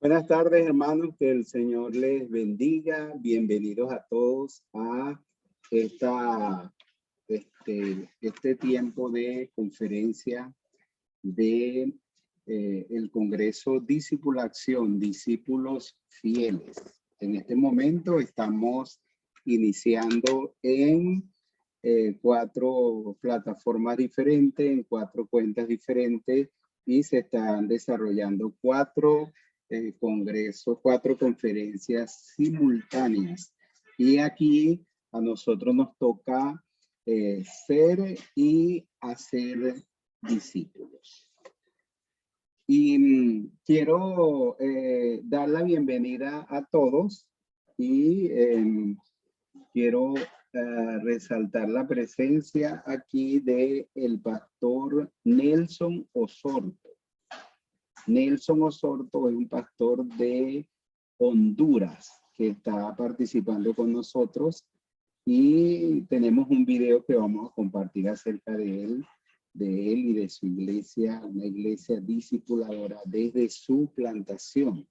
Buenas tardes, hermanos. Que el Señor les bendiga. Bienvenidos a todos a este tiempo de conferencia de el Congreso Discipulación, Discípulos Fieles. En este momento estamos iniciando en 4 plataformas diferentes, en 4 cuentas diferentes, y se están desarrollando 4 congresos, 4 conferencias simultáneas. Y aquí a nosotros nos toca ser y hacer discípulos. Y quiero dar la bienvenida a todos y quiero resaltar la presencia aquí de el pastor Nelson Osorto. Nelson Osorto es un pastor de Honduras que está participando con nosotros y tenemos un video que vamos a compartir acerca de él y de su iglesia, una iglesia discipuladora desde su plantación.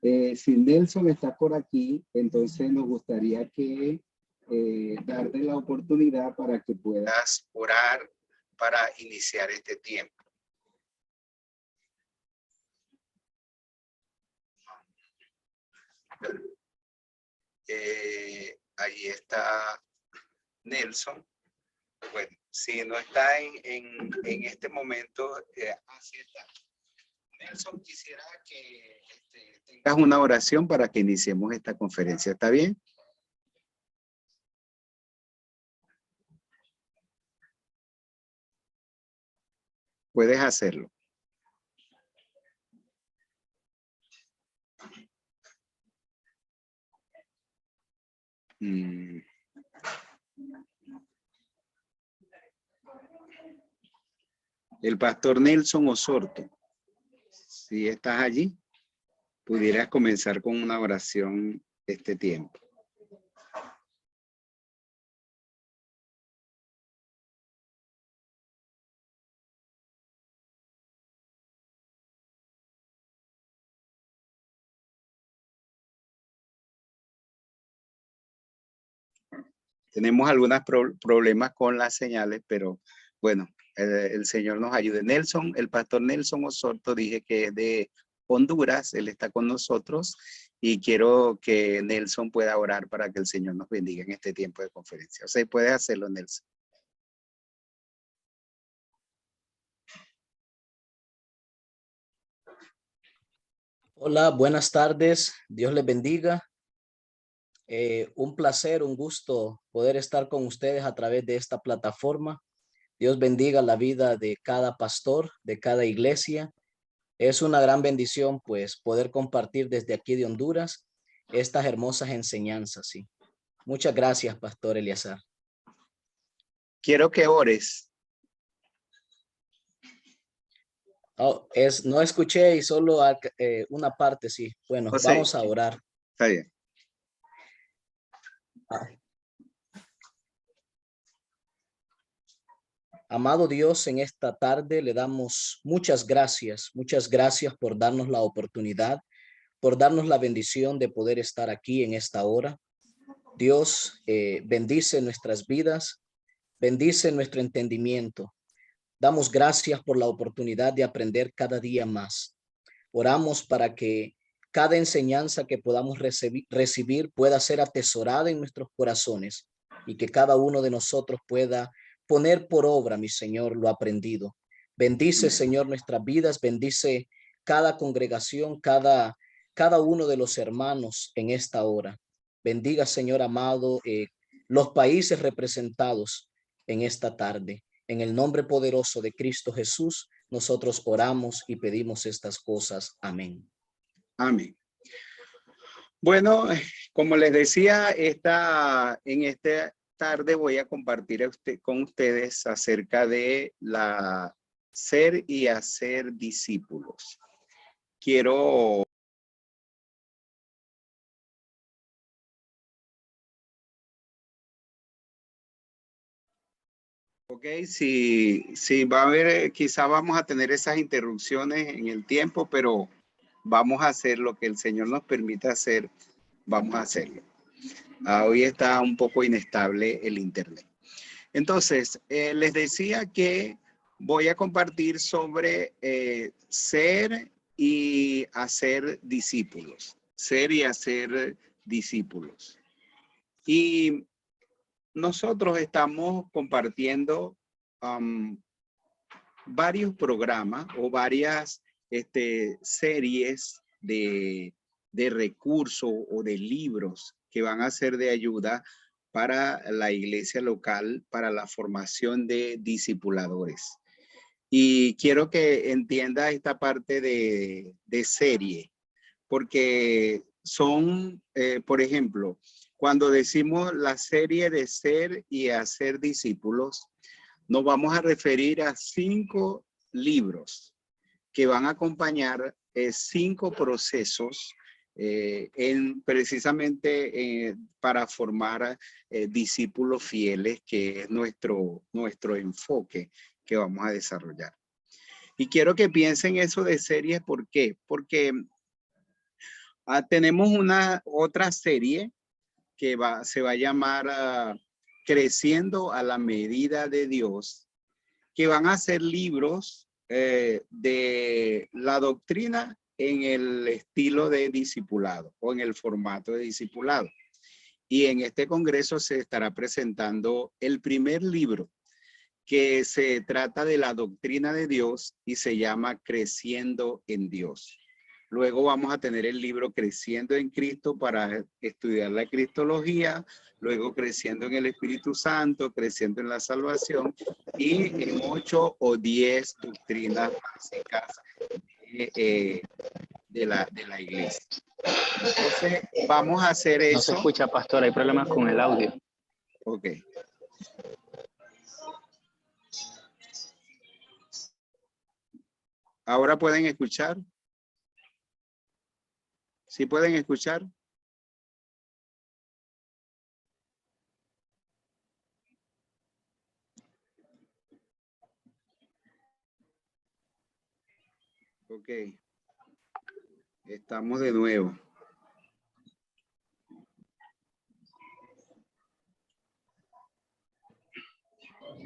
Si Nelson está por aquí, entonces nos gustaría que darle la oportunidad para que puedas orar para iniciar este tiempo. Ahí está Nelson. Bueno, si no está en este momento, así está. Nelson, quisiera que tengas una oración para que iniciemos esta conferencia. ¿Está bien? Puedes hacerlo. El pastor Nelson Osorto, si estás allí, pudieras comenzar con una oración este tiempo. Tenemos algunos problemas con las señales, pero bueno, el Señor nos ayude. Nelson, el pastor Nelson Osorto, dije que es de Honduras, él está con nosotros y quiero que Nelson pueda orar para que el Señor nos bendiga en este tiempo de conferencia. O sea, puede hacerlo, Nelson. Hola, buenas tardes. Dios les bendiga. Un placer, un gusto poder estar con ustedes a través de esta plataforma. Dios bendiga la vida de cada pastor, de cada iglesia. Es una gran bendición, pues, poder compartir desde aquí de Honduras estas hermosas enseñanzas. ¿Sí? Muchas gracias, Pastor Eliazar. Quiero que ores. No escuché y solo una parte, sí. Bueno, José, vamos a orar. Está bien. Amado Dios, en esta tarde le damos muchas gracias por darnos la oportunidad, por darnos la bendición de poder estar aquí en esta hora. Dios, bendice nuestras vidas, bendice nuestro entendimiento. Damos gracias por la oportunidad de aprender cada día más. Oramos para que cada enseñanza que podamos recibir pueda ser atesorada en nuestros corazones y que cada uno de nosotros pueda poner por obra, mi Señor, lo aprendido. Bendice, Señor, nuestras vidas, bendice cada congregación, cada uno de los hermanos en esta hora. Bendiga, Señor amado, los países representados en esta tarde. En el nombre poderoso de Cristo Jesús, nosotros oramos y pedimos estas cosas. Amén. Amén. Bueno, como les decía, en esta tarde voy a compartir con ustedes acerca de la ser y hacer discípulos. Quiero ok, si va a haber, quizá vamos a tener esas interrupciones en el tiempo, pero vamos a hacer lo que el Señor nos permita hacer, vamos a hacerlo. Hoy está un poco inestable el internet. Entonces, les decía que voy a compartir sobre ser y hacer discípulos. Ser y hacer discípulos. Y nosotros estamos compartiendo varios programas o varias series de recursos o de libros que van a ser de ayuda para la iglesia local, para la formación de discipuladores. Y quiero que entienda esta parte de serie, porque son, por ejemplo, cuando decimos la serie de ser y hacer discípulos, nos vamos a referir a 5 libros que van a acompañar 5 procesos precisamente para formar discípulos fieles, que es nuestro enfoque que vamos a desarrollar. Y quiero que piensen eso de series. ¿Por qué? Porque tenemos otra serie que se va a llamar Creciendo a la medida de Dios, que van a ser libros de la doctrina en el estilo de discipulado o en el formato de discipulado. Y en este congreso se estará presentando el primer libro, que se trata de la doctrina de Dios y se llama Creciendo en Dios. Luego vamos a tener el libro Creciendo en Cristo para estudiar la cristología, luego Creciendo en el Espíritu Santo, Creciendo en la Salvación y en 8 o 10 doctrinas básicas de la iglesia. Entonces vamos a hacer eso. No se escucha, pastor, hay problemas con el audio. Ok. ¿Ahora pueden escuchar? ¿Sí pueden escuchar? Ok. Estamos de nuevo.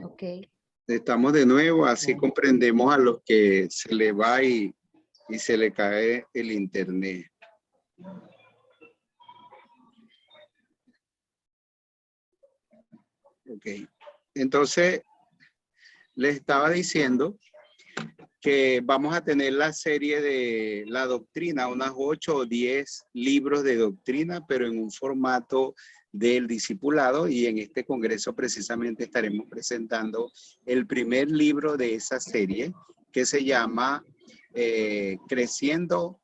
Ok. Estamos de nuevo, así comprendemos a los que se le va y se le cae el internet. Ok. Entonces, les estaba diciendo que vamos a tener la serie de la doctrina, unas 8 o 10 libros de doctrina, pero en un formato del discipulado, y en este congreso precisamente estaremos presentando el primer libro de esa serie, que se llama Creciendo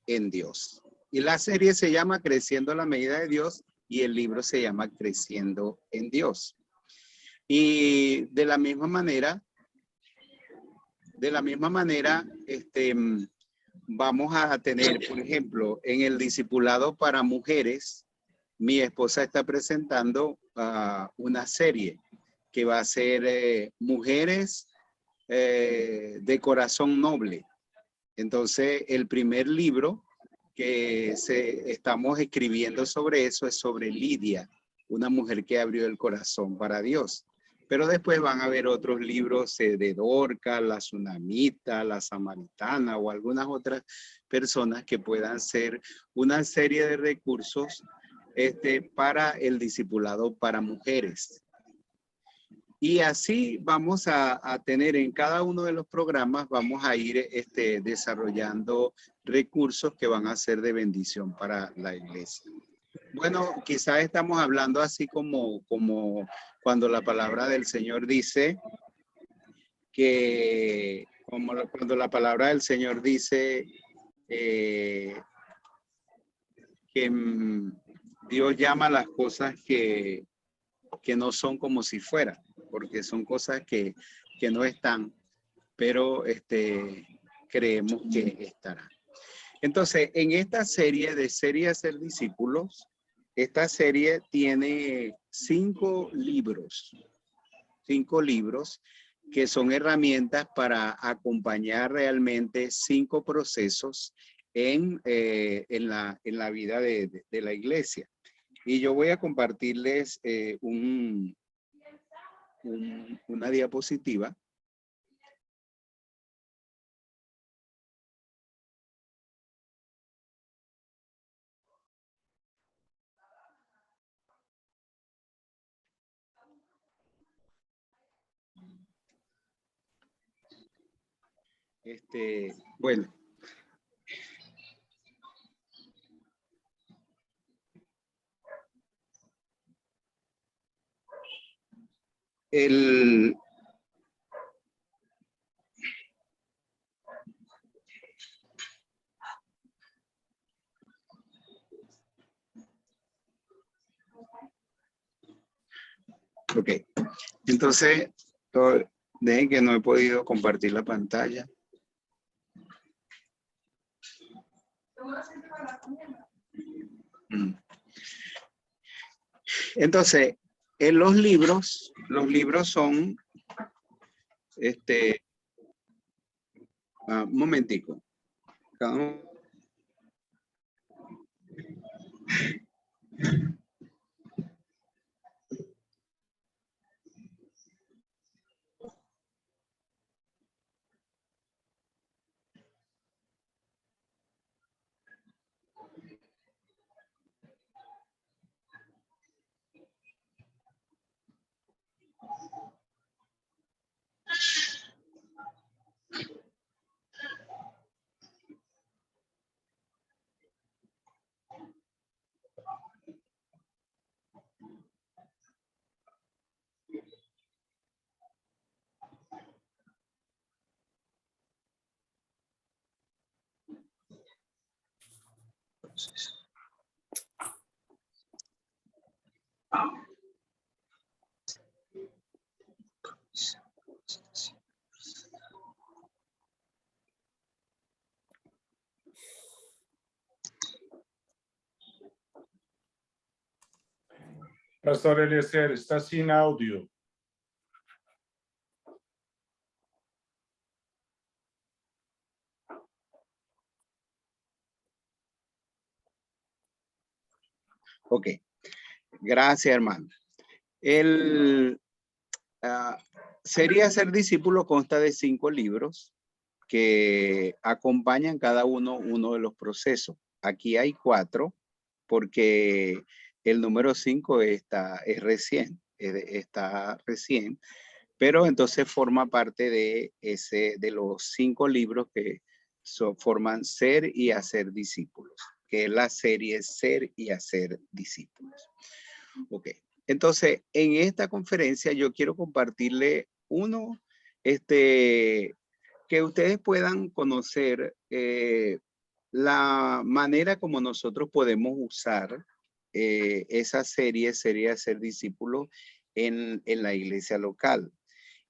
en Dios. Y la serie se llama Creciendo a la medida de Dios y el libro se llama Creciendo en Dios. Y de la misma manera, vamos a tener, por ejemplo, en el discipulado para mujeres, mi esposa está presentando una serie que va a ser Mujeres de Corazón Noble. Entonces, el primer libro que estamos escribiendo sobre eso es sobre Lidia, una mujer que abrió el corazón para Dios. Pero después van a haber otros libros de Dorcas, la Tsunamita, la Samaritana o algunas otras personas que puedan ser una serie de recursos para el discipulado para mujeres. Y así vamos a tener en cada uno de los programas, vamos a ir desarrollando recursos que van a ser de bendición para la iglesia. Bueno, quizás estamos hablando así como cuando la palabra del Señor dice que, cuando la palabra del Señor dice que Dios llama las cosas que no son como si fueran, porque son cosas que no están, pero creemos que estarán. Entonces, en esta serie de Serie a Ser Discípulos, esta serie tiene 5 libros que son herramientas para acompañar realmente 5 procesos en la vida de la iglesia. Y yo voy a compartirles una diapositiva. Bueno. Ok, entonces, dejen que no he podido compartir la pantalla. Entonces, en los libros son, un momentico. Pastor Eliezer, está sin audio. Ok, gracias, hermano. Sería Ser Discípulo consta de 5 libros que acompañan cada uno de los procesos. Aquí hay 4 porque el número 5 es recién, está recién, pero entonces forma parte de los 5 libros que forman Ser y Hacer Discípulos, que es la serie Ser y Hacer Discípulos. Ok, entonces en esta conferencia yo quiero compartirle que ustedes puedan conocer la manera como nosotros podemos usar esa serie Ser Discípulos en la iglesia local.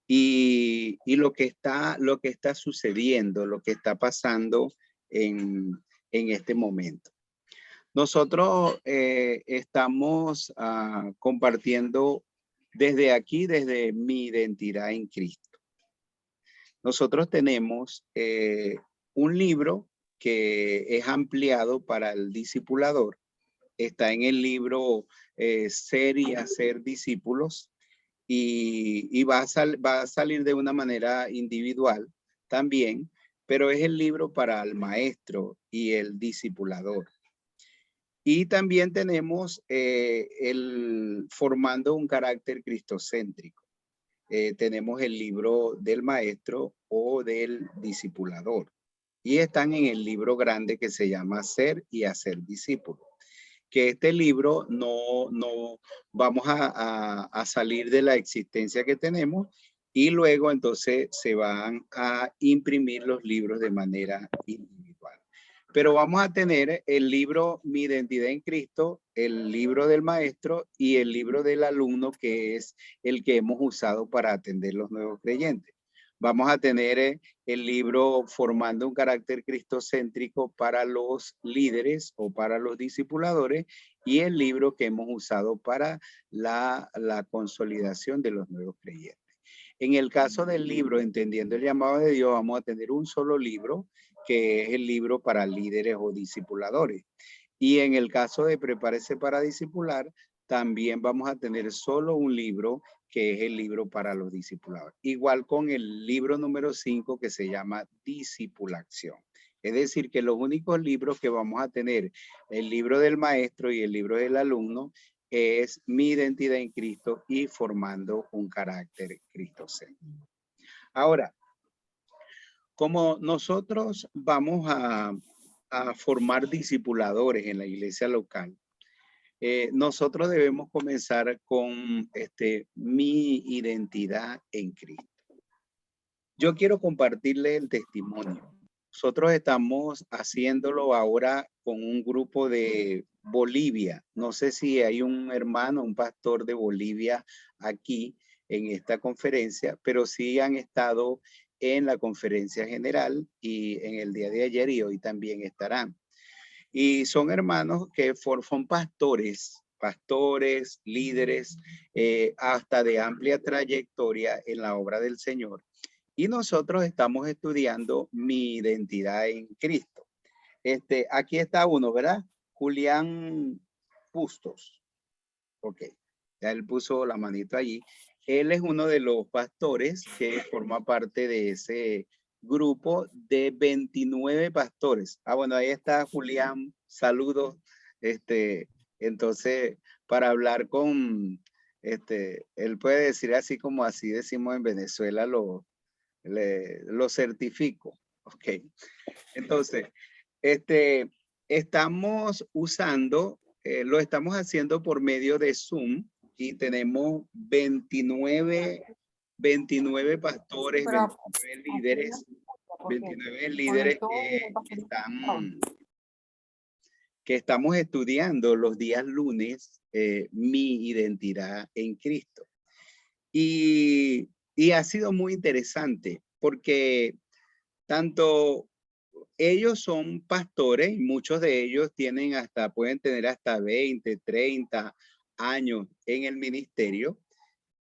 Y lo que está sucediendo, lo que está pasando en este momento. Nosotros estamos compartiendo desde aquí, desde mi identidad en Cristo. Nosotros tenemos un libro que es ampliado para el discipulador. Está en el libro Ser y Hacer Discípulos y va a salir de una manera individual también, pero es el libro para el maestro y el discipulador. Y también tenemos Formando un Carácter Cristocéntrico. Tenemos el libro del maestro o del discipulador. Y están en el libro grande que se llama Ser y Hacer Discípulos. Que este libro no vamos a salir de la existencia que tenemos y luego entonces se van a imprimir los libros de manera individual. Pero vamos a tener el libro Mi Identidad en Cristo, el libro del maestro y el libro del alumno, que es el que hemos usado para atender los nuevos creyentes. Vamos a tener el libro Formando un Carácter Cristocéntrico para los líderes o para los discipuladores y el libro que hemos usado para la consolidación de los nuevos creyentes. En el caso del libro, Entendiendo el llamado de Dios, vamos a tener un solo libro, que es el libro para líderes o discipuladores. Y en el caso de Prepárese para discipular, también vamos a tener solo un libro, que es el libro para los discipuladores. Igual con el libro número 5, que se llama Discipulación. Es decir, que los únicos libros que vamos a tener, el libro del maestro y el libro del alumno, es Mi identidad en Cristo y Formando un carácter cristocéntrico. Ahora, como nosotros vamos a formar discipuladores en la iglesia local, nosotros debemos comenzar con mi identidad en Cristo. Yo quiero compartirle el testimonio. Nosotros estamos haciéndolo ahora con un grupo de Bolivia. No sé si hay un hermano, un pastor de Bolivia aquí en esta conferencia, pero sí han estado en la conferencia general y en el día de ayer y hoy también estarán. Y son hermanos que son pastores, líderes, hasta de amplia trayectoria en la obra del Señor. Y nosotros estamos estudiando mi identidad en Cristo. Aquí está uno, ¿verdad? Julián Bustos. Ok, ya él puso la manito allí. Él es uno de los pastores que forma parte de ese grupo de 29 pastores. Ah, bueno, ahí está Julián. Saludos. Entonces, para hablar con, él puede decir así como así decimos en Venezuela, lo certifico. Ok. Entonces, estamos usando, lo estamos haciendo por medio de Zoom y tenemos 29 pastores, 29 líderes que estamos estudiando los días lunes mi identidad en Cristo. Y ha sido muy interesante porque tanto ellos son pastores y muchos de ellos pueden tener hasta 20, 30 años en el ministerio.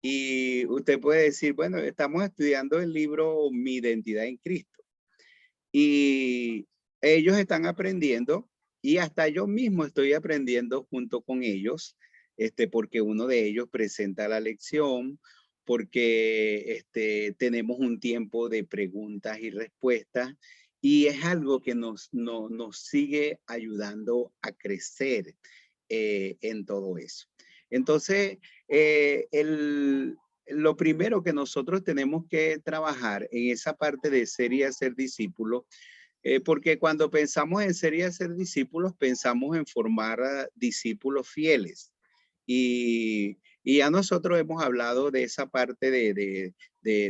Y usted puede decir, bueno, estamos estudiando el libro Mi identidad en Cristo. Y ellos están aprendiendo y hasta yo mismo estoy aprendiendo junto con ellos, porque uno de ellos presenta la lección, porque tenemos un tiempo de preguntas y respuestas y es algo que nos sigue ayudando a crecer en todo eso. Entonces, lo primero que nosotros tenemos que trabajar en esa parte de ser y hacer discípulos, porque cuando pensamos en ser y hacer discípulos, pensamos en formar discípulos fieles. Y ya nosotros hemos hablado de esa parte de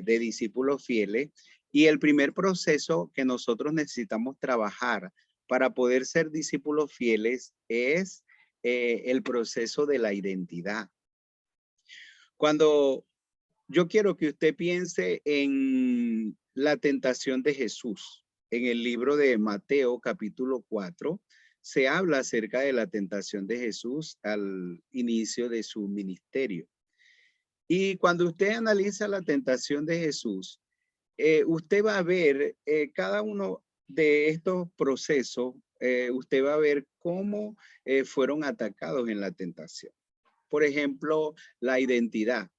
discípulos fieles. Y el primer proceso que nosotros necesitamos trabajar para poder ser discípulos fieles es el proceso de la identidad. Cuando yo quiero que usted piense en la tentación de Jesús, en el libro de Mateo capítulo 4, se habla acerca de la tentación de Jesús al inicio de su ministerio. Y cuando usted analiza la tentación de Jesús, usted va a ver cada uno de estos procesos, usted va a ver cómo fueron atacados en la tentación. Por ejemplo, la identidad.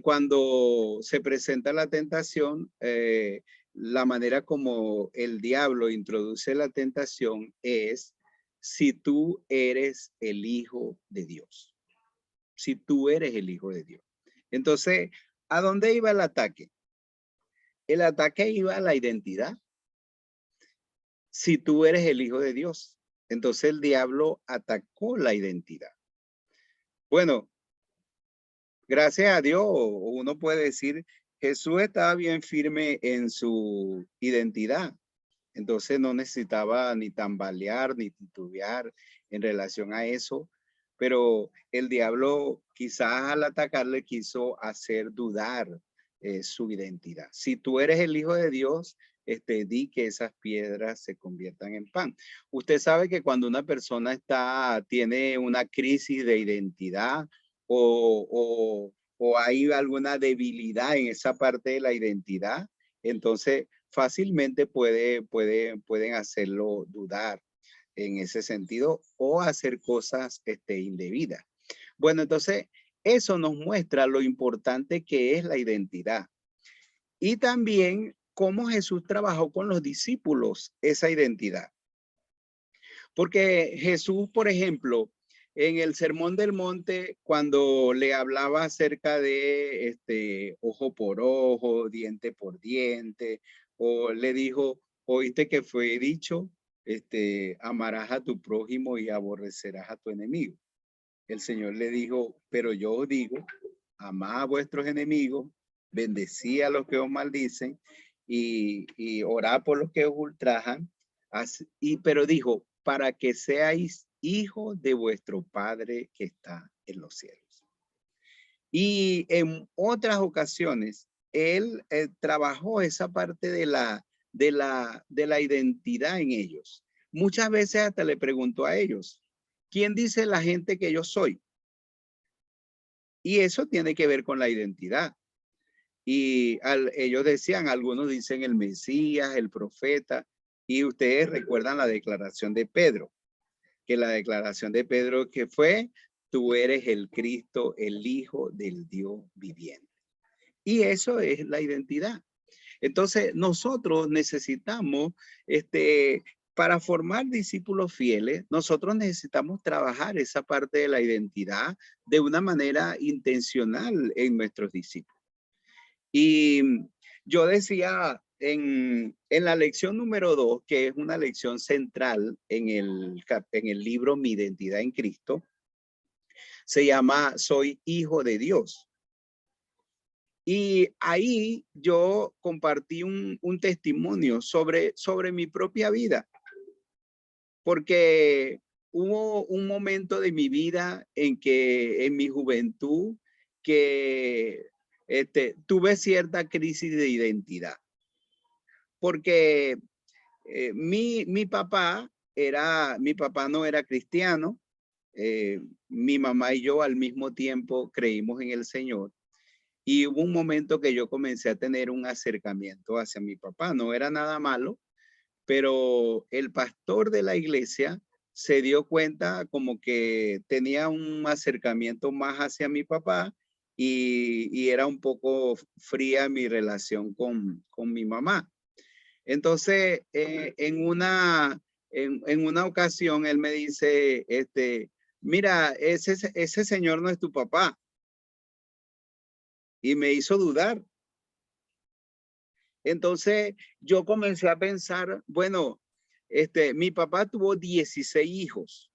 Cuando se presenta la tentación, la manera como el diablo introduce la tentación es si tú eres el hijo de Dios. Si tú eres el hijo de Dios. Entonces, ¿a dónde iba el ataque? El ataque iba a la identidad. Si tú eres el hijo de Dios. Entonces el diablo atacó la identidad. Bueno, gracias a Dios, uno puede decir, Jesús estaba bien firme en su identidad. Entonces no necesitaba ni tambalear ni titubear en relación a eso. Pero el diablo quizás al atacarle quiso hacer dudar su identidad. Si tú eres el hijo de Dios, di que esas piedras se conviertan en pan. Usted sabe que cuando una persona tiene una crisis de identidad o o hay alguna debilidad en esa parte de la identidad, entonces fácilmente pueden hacerlo dudar en ese sentido o hacer cosas indebidas. Bueno, entonces eso nos muestra lo importante que es la identidad. Y también cómo Jesús trabajó con los discípulos esa identidad. Porque Jesús, por ejemplo, en el Sermón del Monte, cuando le hablaba acerca de ojo por ojo, diente por diente, o le dijo, oíste que fue dicho, amarás a tu prójimo y aborrecerás a tu enemigo. El Señor le dijo, pero yo os digo, amad a vuestros enemigos, bendecí a los que os maldicen y orad por los que os ultrajan. Pero dijo, para que seáis hijos de vuestro Padre que está en los cielos. Y en otras ocasiones, él trabajó esa parte de la identidad en ellos. Muchas veces hasta le preguntó a ellos, ¿quién dice la gente que yo soy? Y eso tiene que ver con la identidad. Y ellos decían, algunos dicen el Mesías, el profeta, y ustedes recuerdan la declaración de Pedro, que la declaración de Pedro que fue, tú eres el Cristo, el Hijo del Dios viviente. Y eso es la identidad. Entonces, nosotros necesitamos, para formar discípulos fieles, nosotros necesitamos trabajar esa parte de la identidad de una manera intencional en nuestros discípulos. Y yo decía en la lección número 2, que es una lección central en el libro Mi Identidad en Cristo, se llama Soy Hijo de Dios. Y ahí yo compartí un testimonio sobre mi propia vida, porque hubo un momento de mi vida en mi juventud, que tuve cierta crisis de identidad, porque mi papá no era cristiano, mi mamá y yo al mismo tiempo creímos en el Señor. Y hubo un momento que yo comencé a tener un acercamiento hacia mi papá. No era nada malo, pero el pastor de la iglesia se dio cuenta como que tenía un acercamiento más hacia mi papá y era un poco fría mi relación con mi mamá. Entonces, en una ocasión, él me dice, mira, ese señor no es tu papá. Y me hizo dudar. Entonces yo comencé a pensar, bueno, mi papá tuvo 16 hijos.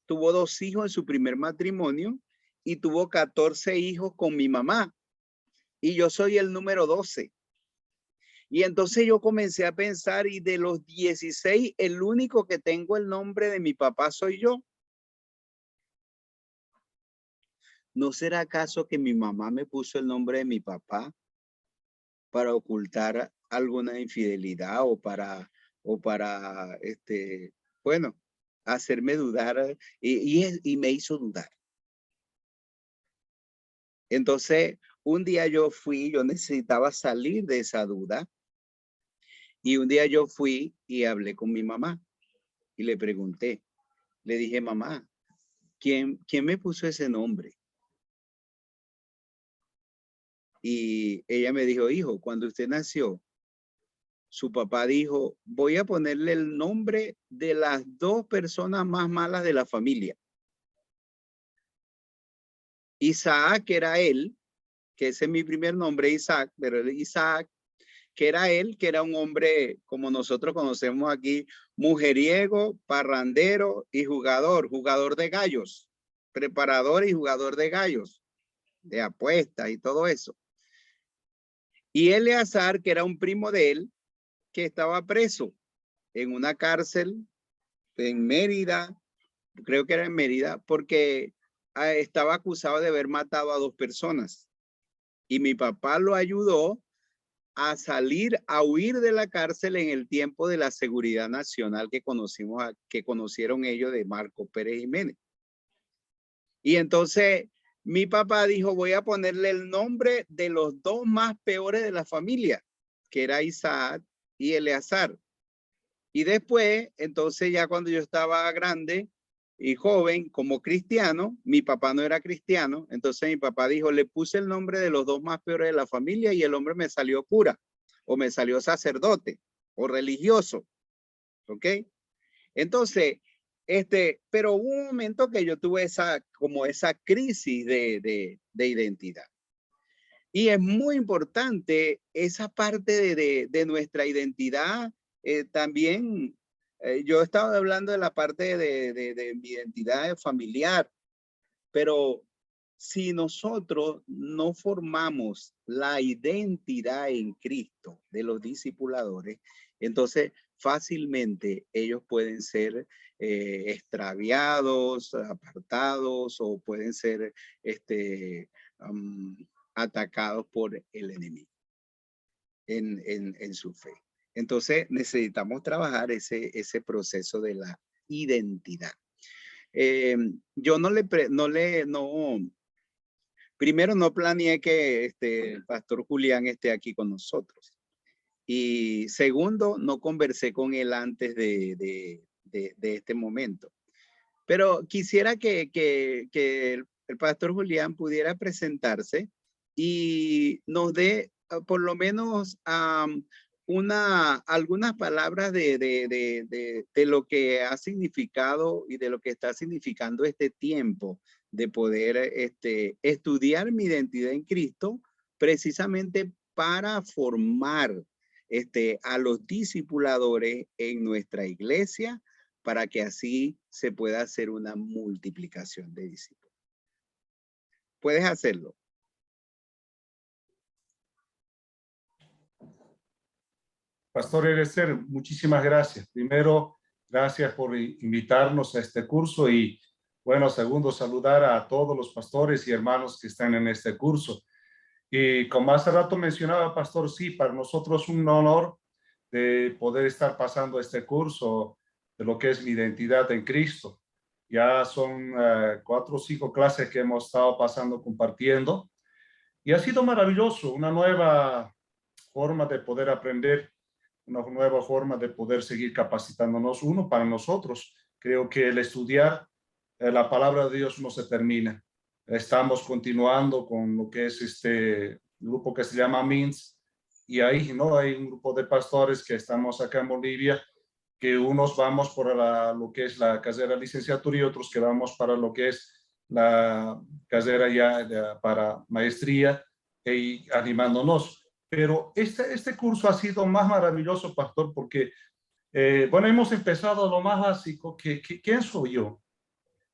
Tuvo 2 hijos en su primer matrimonio y tuvo 14 hijos con mi mamá. Y yo soy el número 12. Y entonces yo comencé a pensar, y de los 16, el único que tengo el nombre de mi papá soy yo. ¿No será acaso que mi mamá me puso el nombre de mi papá para ocultar alguna infidelidad o para bueno, hacerme dudar, y me hizo dudar? Entonces, un día yo necesitaba salir de esa duda, y un día yo fui y hablé con mi mamá y le pregunté, le dije, mamá, ¿quién me puso ese nombre? Y ella me dijo, hijo, cuando usted nació, su papá dijo, voy a ponerle el nombre de las 2 personas más malas de la familia. Isaac, que era él, que ese es mi primer nombre, Isaac, pero Isaac, que era él, que era un hombre, como nosotros conocemos aquí, mujeriego, parrandero y jugador de gallos, preparador y jugador de gallos, de apuestas y todo eso. Y Eleazar, que era un primo de él, que estaba preso en una cárcel en Mérida, creo que era en Mérida, porque estaba acusado de haber matado a 2 personas. Y mi papá lo ayudó a huir de la cárcel en el tiempo de la seguridad nacional que conocieron ellos de Marco Pérez Jiménez. Y entonces mi papá dijo, voy a ponerle el nombre de los dos más peores de la familia, que era Isaac y Eleazar. Y después, entonces ya cuando yo estaba grande y joven, como cristiano, mi papá no era cristiano, entonces mi papá dijo, le puse el nombre de los dos más peores de la familia y el hombre me salió cura, o me salió sacerdote, o religioso, ¿ok? Entonces, pero hubo un momento que yo tuve esa crisis de identidad. Y es muy importante esa parte de nuestra identidad. También yo estaba hablando de la parte de mi identidad familiar, pero si nosotros no formamos la identidad en Cristo de los discipuladores, entonces fácilmente ellos pueden ser extraviados, apartados, o pueden ser atacados por el enemigo en su fe. Entonces necesitamos trabajar ese proceso de la identidad. Yo primero no planeé que el pastor Julián esté aquí con nosotros. Y segundo, no conversé con él antes de este momento. Pero quisiera que el pastor Julián pudiera presentarse y nos dé por lo menos algunas palabras de lo que ha significado y de lo que está significando este tiempo de poder estudiar mi identidad en Cristo, precisamente para formar a los discipuladores en nuestra iglesia, para que así se pueda hacer una multiplicación de discípulos. Puedes hacerlo. Pastor Eliezer, muchísimas gracias. Primero, gracias por invitarnos a este curso y, bueno, segundo, saludar a todos los pastores y hermanos que están en este curso. Y como hace rato mencionaba, pastor, sí, para nosotros es un honor de poder estar pasando este curso de lo que es mi identidad en Cristo. Ya son 4 o 5 clases que hemos estado pasando compartiendo y ha sido maravilloso, una nueva forma de poder aprender, una nueva forma de poder seguir capacitándonos uno para nosotros. Creo que el estudiar la palabra de Dios no se termina. Estamos continuando con lo que es este grupo que se llama MINS, y ahí no hay un grupo de pastores que estamos acá en Bolivia, que unos vamos por lo que es la carrera de licenciatura y otros que vamos para lo que es la carrera ya para maestría, y animándonos. Pero este curso ha sido más maravilloso, pastor, porque, bueno, hemos empezado lo más básico, ¿quién soy yo?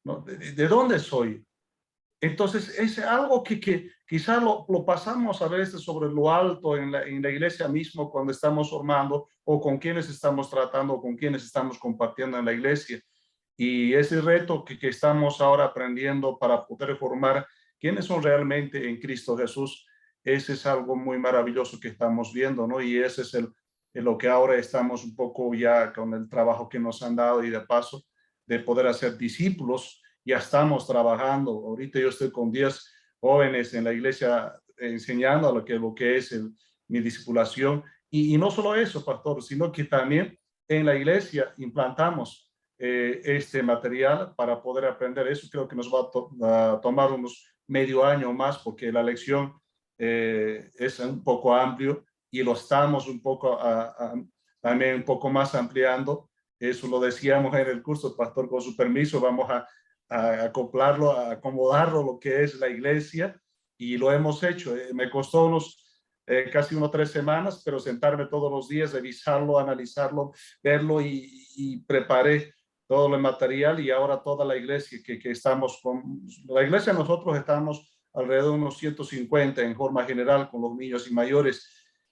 ¿No? ¿De dónde soy? Entonces, es algo que quizá lo pasamos a veces sobre lo alto en la iglesia mismo cuando estamos formando, o con quienes estamos tratando, o con quienes estamos compartiendo en la iglesia. Y ese reto que estamos ahora aprendiendo para poder formar quiénes son realmente en Cristo Jesús, ese es algo muy maravilloso que estamos viendo, ¿no? Y ese es lo que ahora estamos un poco ya con el trabajo que nos han dado, y de paso de poder hacer discípulos. Ya estamos trabajando. Ahorita yo estoy con 10 jóvenes en la iglesia enseñando lo que es mi discipulación. Y no solo eso, pastor, sino que también en la iglesia implantamos este material para poder aprender. Eso creo que nos va a tomar unos medio año más, porque la lección es un poco amplio y lo estamos un poco también un poco más ampliando. Eso lo decíamos en el curso, pastor, con su permiso, vamos a acoplarlo, a acomodarlo lo que es la iglesia, y lo hemos hecho. Me costó casi unos 3 semanas, pero sentarme todos los días, revisarlo, analizarlo, verlo, y preparé todo el material. Y ahora toda la iglesia que estamos con, la iglesia nosotros estamos alrededor de unos 150 en forma general, con los niños y mayores,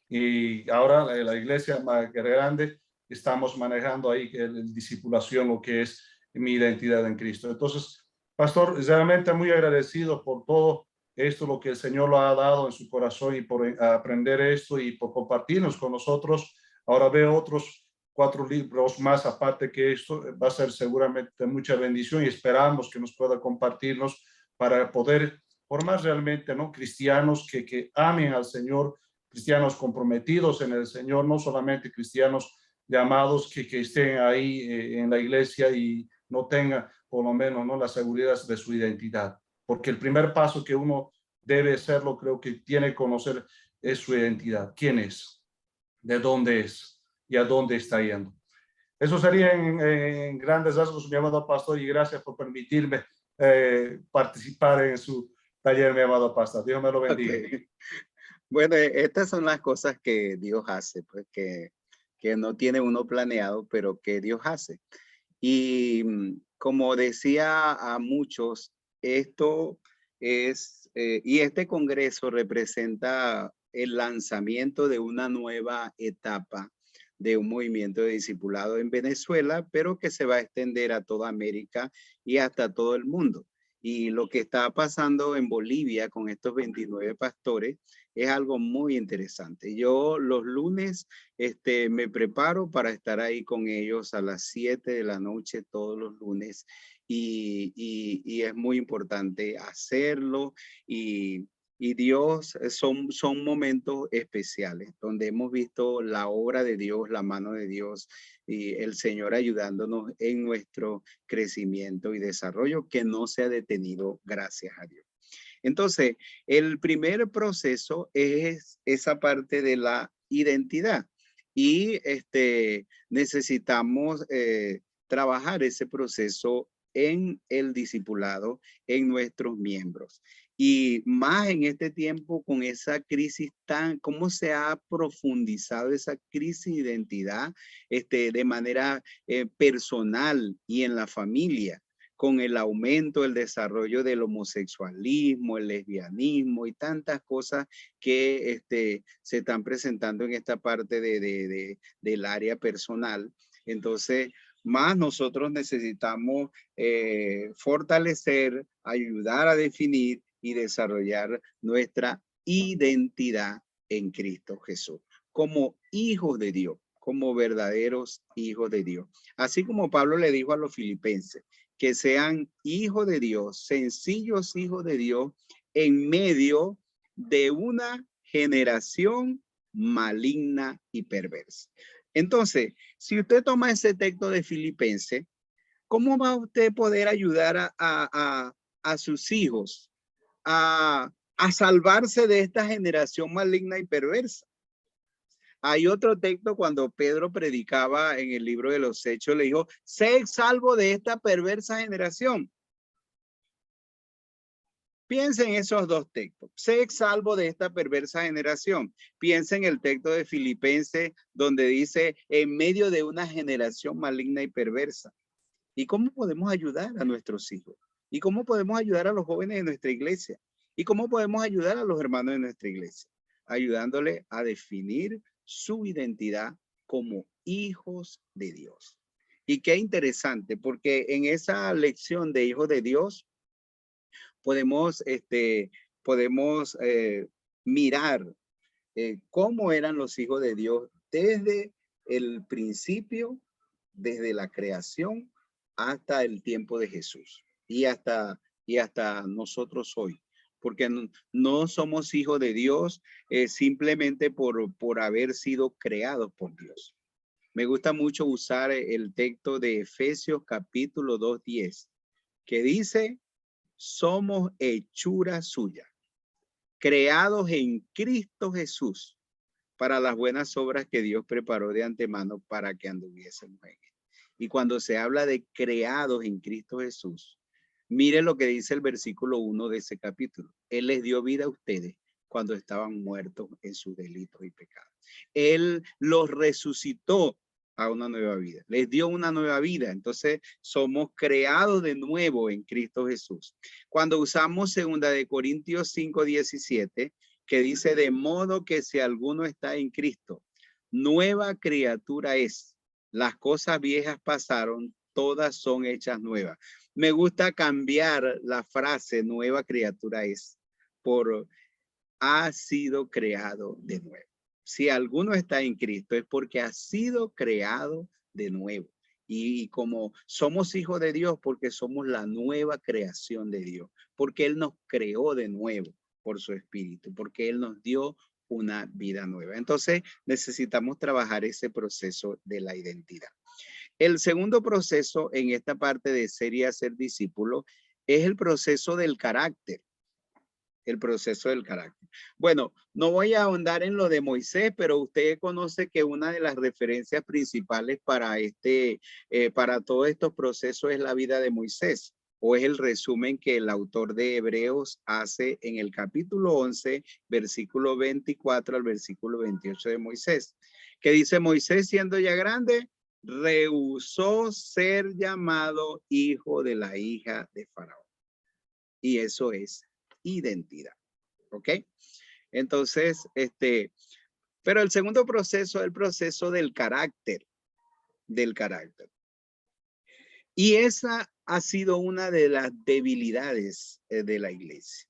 y ahora la iglesia más grande estamos manejando ahí el discipulación, lo que es mi identidad en Cristo. Entonces, pastor, realmente muy agradecido por todo esto, lo que el Señor lo ha dado en su corazón, y por aprender esto y por compartirnos con nosotros. Ahora veo otros 4 libros más aparte, que esto va a ser seguramente mucha bendición, y esperamos que nos pueda compartirnos para poder formar realmente, ¿no?, cristianos que amen al Señor, cristianos comprometidos en el Señor, no solamente cristianos llamados que estén ahí en la iglesia y no tengan por lo menos, ¿no?, la seguridad de su identidad. Porque el primer paso que uno debe hacerlo, creo que tiene que conocer, es su identidad. ¿Quién es? ¿De dónde es? ¿Y a dónde está yendo? Eso sería en grandes rasgos, mi amado pastor, y gracias por permitirme participar en su taller, mi amado pastor. Dios me lo bendiga. Ok. Bueno, estas son las cosas que Dios hace, pues que no tiene uno planeado, pero que Dios hace. Y como decía a muchos, esto y este congreso representa el lanzamiento de una nueva etapa de un movimiento de discipulado en Venezuela, pero que se va a extender a toda América y hasta todo el mundo. Y lo que está pasando en Bolivia con estos 29 pastores es algo muy interesante. Yo los lunes me preparo para estar ahí con ellos a las 7 de la noche todos los lunes y es muy importante hacerlo y Dios, son momentos especiales donde hemos visto la obra de Dios, la mano de Dios y el Señor ayudándonos en nuestro crecimiento y desarrollo que no se ha detenido, gracias a Dios. Entonces, el primer proceso es esa parte de la identidad y necesitamos trabajar ese proceso en el discipulado, en nuestros miembros. Y más en este tiempo con esa crisis cómo se ha profundizado esa crisis de identidad de manera personal y en la familia, con el aumento, el desarrollo del homosexualismo, el lesbianismo y tantas cosas que se están presentando en esta parte del área personal. Entonces, más nosotros necesitamos fortalecer, ayudar a definir y desarrollar nuestra identidad en Cristo Jesús, como hijos de Dios, como verdaderos hijos de Dios. Así como Pablo le dijo a los filipenses, que sean hijos de Dios, sencillos hijos de Dios, en medio de una generación maligna y perversa. Entonces, si usted toma ese texto de Filipenses, ¿cómo va usted a poder ayudar a sus hijos a salvarse de esta generación maligna y perversa? Hay otro texto cuando Pedro predicaba en el libro de los Hechos, le dijo, sé salvo de esta perversa generación. Piensen en esos dos textos. Sé salvo de esta perversa generación. Piensen en el texto de Filipenses donde dice en medio de una generación maligna y perversa. ¿Y cómo podemos ayudar a nuestros hijos? ¿Y cómo podemos ayudar a los jóvenes de nuestra iglesia? ¿Y cómo podemos ayudar a los hermanos de nuestra iglesia? Ayudándole a definir su identidad como hijos de Dios. Y qué interesante, porque en esa lección de hijos de Dios podemos, mirar cómo eran los hijos de Dios desde el principio, desde la creación hasta el tiempo de Jesús y hasta nosotros hoy. Porque no somos hijos de Dios simplemente por haber sido creados por Dios. Me gusta mucho usar el texto de Efesios capítulo 2:10, que dice, somos hechura suya, creados en Cristo Jesús para las buenas obras que Dios preparó de antemano para que anduviésemos en él. Y cuando se habla de creados en Cristo Jesús, mire lo que dice el versículo 1 de ese capítulo. Él les dio vida a ustedes cuando estaban muertos en sus delitos y pecados. Él los resucitó a una nueva vida. Les dio una nueva vida. Entonces somos creados de nuevo en Cristo Jesús. Cuando usamos 2 Corintios 5:17, que dice, de modo que si alguno está en Cristo, nueva criatura es. Las cosas viejas pasaron, todas son hechas nuevas. Me gusta cambiar la frase nueva criatura es por ha sido creado de nuevo. Si alguno está en Cristo es porque ha sido creado de nuevo. Y como somos hijos de Dios, porque somos la nueva creación de Dios, porque Él nos creó de nuevo por su Espíritu, porque Él nos dio una vida nueva. Entonces necesitamos trabajar ese proceso de la identidad. El segundo proceso en esta parte de ser y hacer discípulos es el proceso del carácter. El proceso del carácter. Bueno, no voy a ahondar en lo de Moisés, pero usted conoce que una de las referencias principales para todos estos procesos es la vida de Moisés, o es el resumen que el autor de Hebreos hace en el capítulo 11, versículo 24 al versículo 28 de Moisés, que dice: Moisés, siendo ya grande, rehusó ser llamado hijo de la hija de Faraón. Y eso es identidad. ¿Ok? Entonces, pero el segundo proceso es el proceso del carácter. Y esa ha sido una de las debilidades de la iglesia.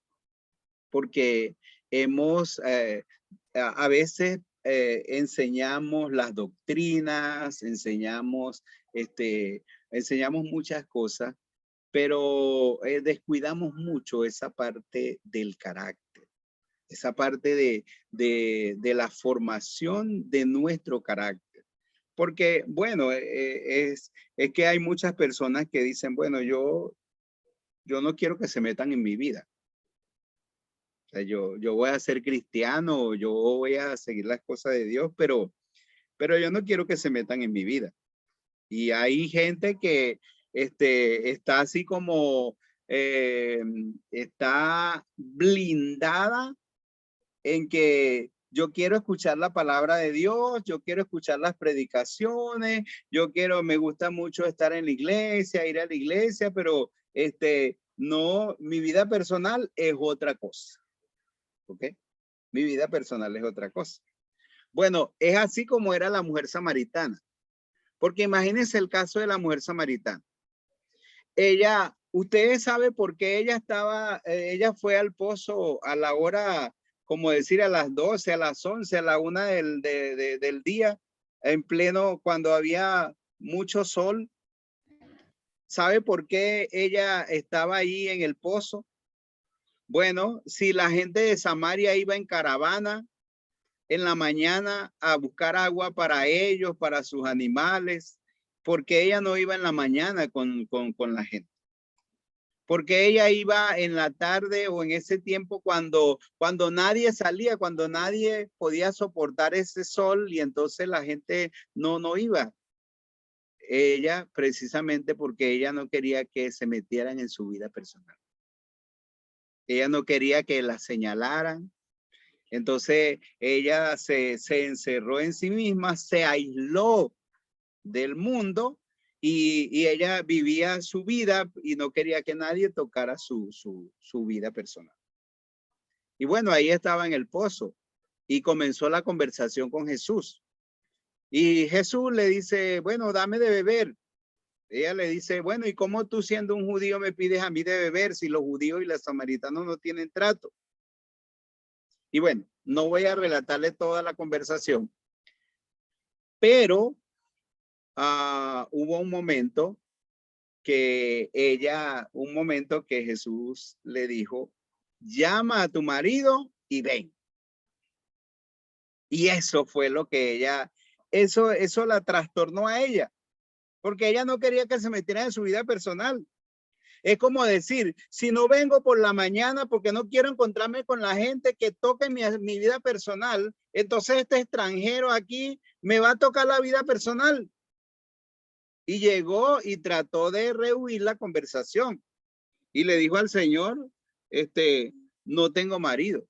Porque a veces enseñamos las doctrinas, enseñamos muchas cosas, pero descuidamos mucho esa parte del carácter, esa parte de la formación de nuestro carácter. Porque, bueno, es que hay muchas personas que dicen, bueno, yo no quiero que se metan en mi vida. O sea, yo voy a ser cristiano, yo voy a seguir las cosas de Dios, pero yo no quiero que se metan en mi vida. Y hay gente que está así como, está blindada en que yo quiero escuchar la palabra de Dios, yo quiero escuchar las predicaciones, me gusta mucho estar en la iglesia, ir a la iglesia, pero no, mi vida personal es otra cosa. ¿Ok? Mi vida personal es otra cosa. Bueno, es así como era la mujer samaritana. Porque imagínense el caso de la mujer samaritana. Ustedes saben por qué ella fue al pozo a la hora, como decir, a las 12, a las 11, a la 1 del día, en pleno, cuando había mucho sol. ¿Sabe por qué ella estaba ahí en el pozo? Bueno, si la gente de Samaria iba en caravana en la mañana a buscar agua para ellos, para sus animales, porque ella no iba en la mañana con la gente. Porque ella iba en la tarde o en ese tiempo cuando nadie salía, cuando nadie podía soportar ese sol, y entonces la gente no iba. Ella, precisamente porque ella no quería que se metieran en su vida personal. Ella no quería que la señalaran. Entonces ella se encerró en sí misma, se aisló del mundo y ella vivía su vida y no quería que nadie tocara su vida personal. Y bueno, ahí estaba en el pozo y comenzó la conversación con Jesús. Y Jesús le dice, bueno, dame de beber. Ella le dice, bueno, ¿y cómo tú siendo un judío me pides a mí de beber si los judíos y los samaritanos no tienen trato? Y bueno, no voy a relatarle toda la conversación, pero hubo un momento que Jesús le dijo, llama a tu marido y ven. Y eso fue lo que eso la trastornó a ella, porque ella no quería que se metiera en su vida personal. Es como decir, si no vengo por la mañana porque no quiero encontrarme con la gente que toque mi vida personal, entonces este extranjero aquí me va a tocar la vida personal. Y llegó y trató de rehuir la conversación. Y le dijo al Señor, no tengo marido.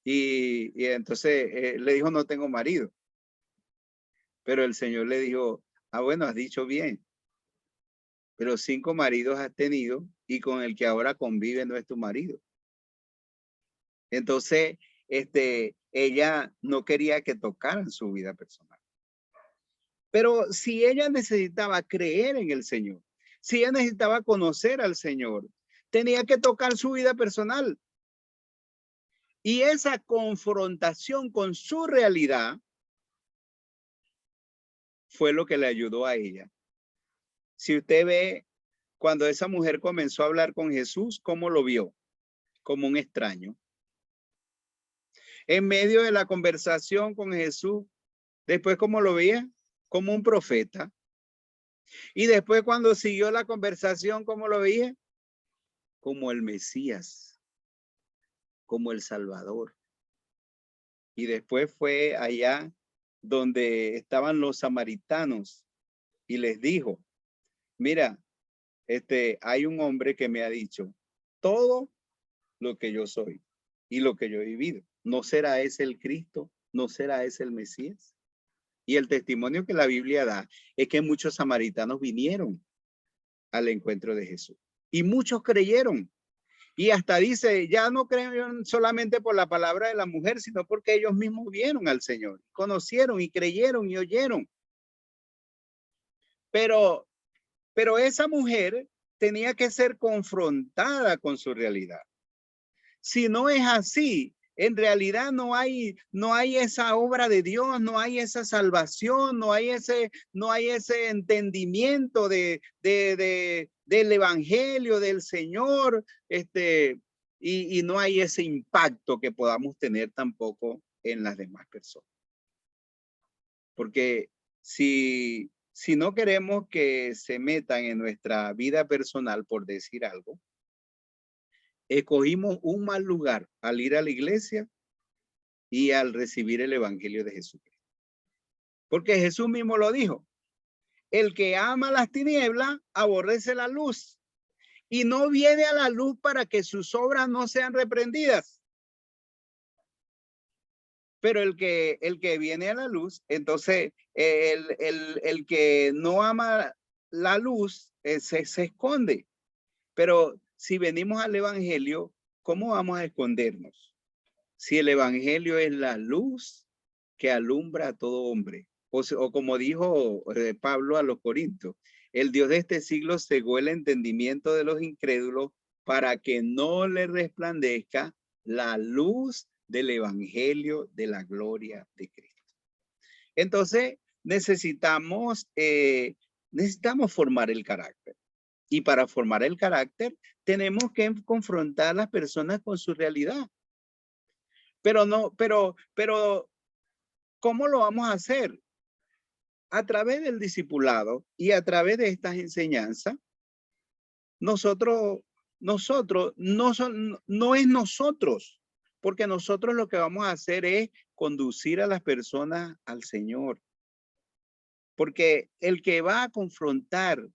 Y entonces le dijo, no tengo marido. Pero el Señor le dijo, bueno, has dicho bien. Pero 5 maridos has tenido y con el que ahora convive no es tu marido. Entonces, ella no quería que tocaran su vida personal. Pero si ella necesitaba creer en el Señor, si ella necesitaba conocer al Señor, tenía que tocar su vida personal. Y esa confrontación con su realidad fue lo que le ayudó a ella. Si usted ve, cuando esa mujer comenzó a hablar con Jesús, ¿cómo lo vio? Como un extraño. En medio de la conversación con Jesús, después, ¿cómo lo veía? Como un profeta. Y después, cuando siguió la conversación, ¿cómo lo veía? Como el Mesías, como el Salvador. Y después fue allá donde estaban los samaritanos y les dijo, mira, hay un hombre que me ha dicho todo lo que yo soy y lo que yo he vivido. ¿No será ese el Cristo? ¿No será ese el Mesías? Y el testimonio que la Biblia da es que muchos samaritanos vinieron al encuentro de Jesús y muchos creyeron. Y hasta dice, ya no creen solamente por la palabra de la mujer, sino porque ellos mismos vieron al Señor, conocieron y creyeron y oyeron. Pero esa mujer tenía que ser confrontada con su realidad. Si no es así, en realidad no hay esa obra de Dios, no hay esa salvación, no hay ese entendimiento del evangelio del Señor, y no hay ese impacto que podamos tener tampoco en las demás personas. Porque si no queremos que se metan en nuestra vida personal, por decir algo, escogimos un mal lugar al ir a la iglesia y al recibir el evangelio de Jesucristo. Porque Jesús mismo lo dijo, el que ama las tinieblas aborrece la luz y no viene a la luz para que sus obras no sean reprendidas. Pero el que viene a la luz, entonces el que no ama la luz se esconde. Pero si venimos al evangelio, ¿cómo vamos a escondernos? Si el evangelio es la luz que alumbra a todo hombre. O como dijo Pablo a los Corintios, el Dios de este siglo cegó el entendimiento de los incrédulos para que no le resplandezca la luz del evangelio de la gloria de Cristo. Entonces necesitamos formar el carácter. Y para formar el carácter tenemos que confrontar a las personas con su realidad. Pero ¿cómo lo vamos a hacer? A través del discipulado y a través de estas enseñanzas. No es nosotros, porque nosotros lo que vamos a hacer es conducir a las personas al Señor. Porque el que va a confrontar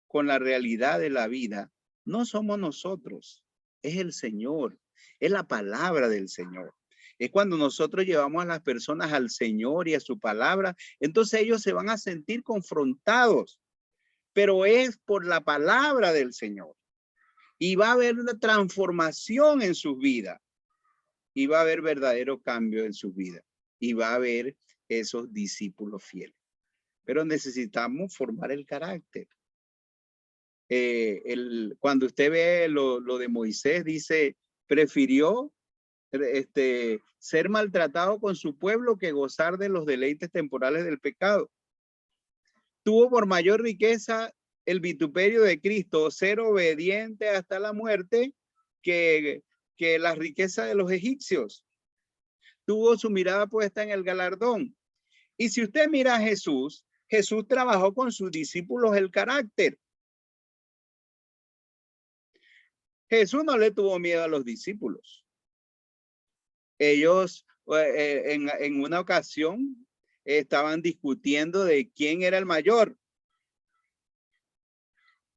con la realidad de la vida no somos nosotros, es el Señor, es la palabra del Señor. Es cuando nosotros llevamos a las personas al Señor y a su palabra, entonces ellos se van a sentir confrontados, pero es por la palabra del Señor. Y va a haber una transformación en sus vidas. Y va a haber verdadero cambio en sus vidas. Y va a haber esos discípulos fieles. Pero necesitamos formar el carácter. Cuando usted ve lo de Moisés, dice, prefirió ser maltratado con su pueblo que gozar de los deleites temporales del pecado. Tuvo por mayor riqueza el vituperio de Cristo, ser obediente hasta la muerte, que la riqueza de los egipcios. Tuvo su mirada puesta en el galardón. Y si usted mira a Jesús, Jesús trabajó con sus discípulos el carácter. Jesús no le tuvo miedo a los discípulos. Ellos en una ocasión estaban discutiendo de quién era el mayor.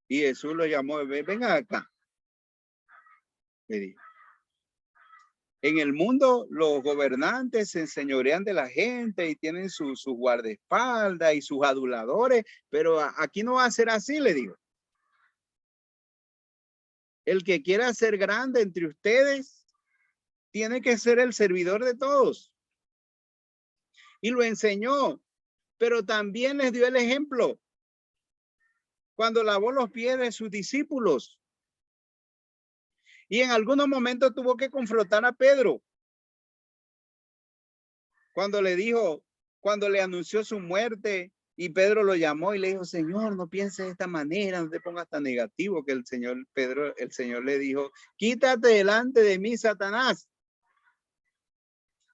Y Jesús lo llamó, venga acá. Le dijo. En el mundo los gobernantes se enseñorean de la gente y tienen sus guardaespaldas y sus aduladores, pero aquí no va a ser así, le digo. El que quiera ser grande entre ustedes tiene que ser el servidor de todos. Y lo enseñó, pero también les dio el ejemplo cuando lavó los pies de sus discípulos. Y en algunos momentos tuvo que confrontar a Pedro. Cuando le dijo, cuando le anunció su muerte Y Pedro lo llamó y le dijo, Señor, no pienses de esta manera, no te pongas tan negativo, que el Señor le dijo, quítate delante de mí, Satanás.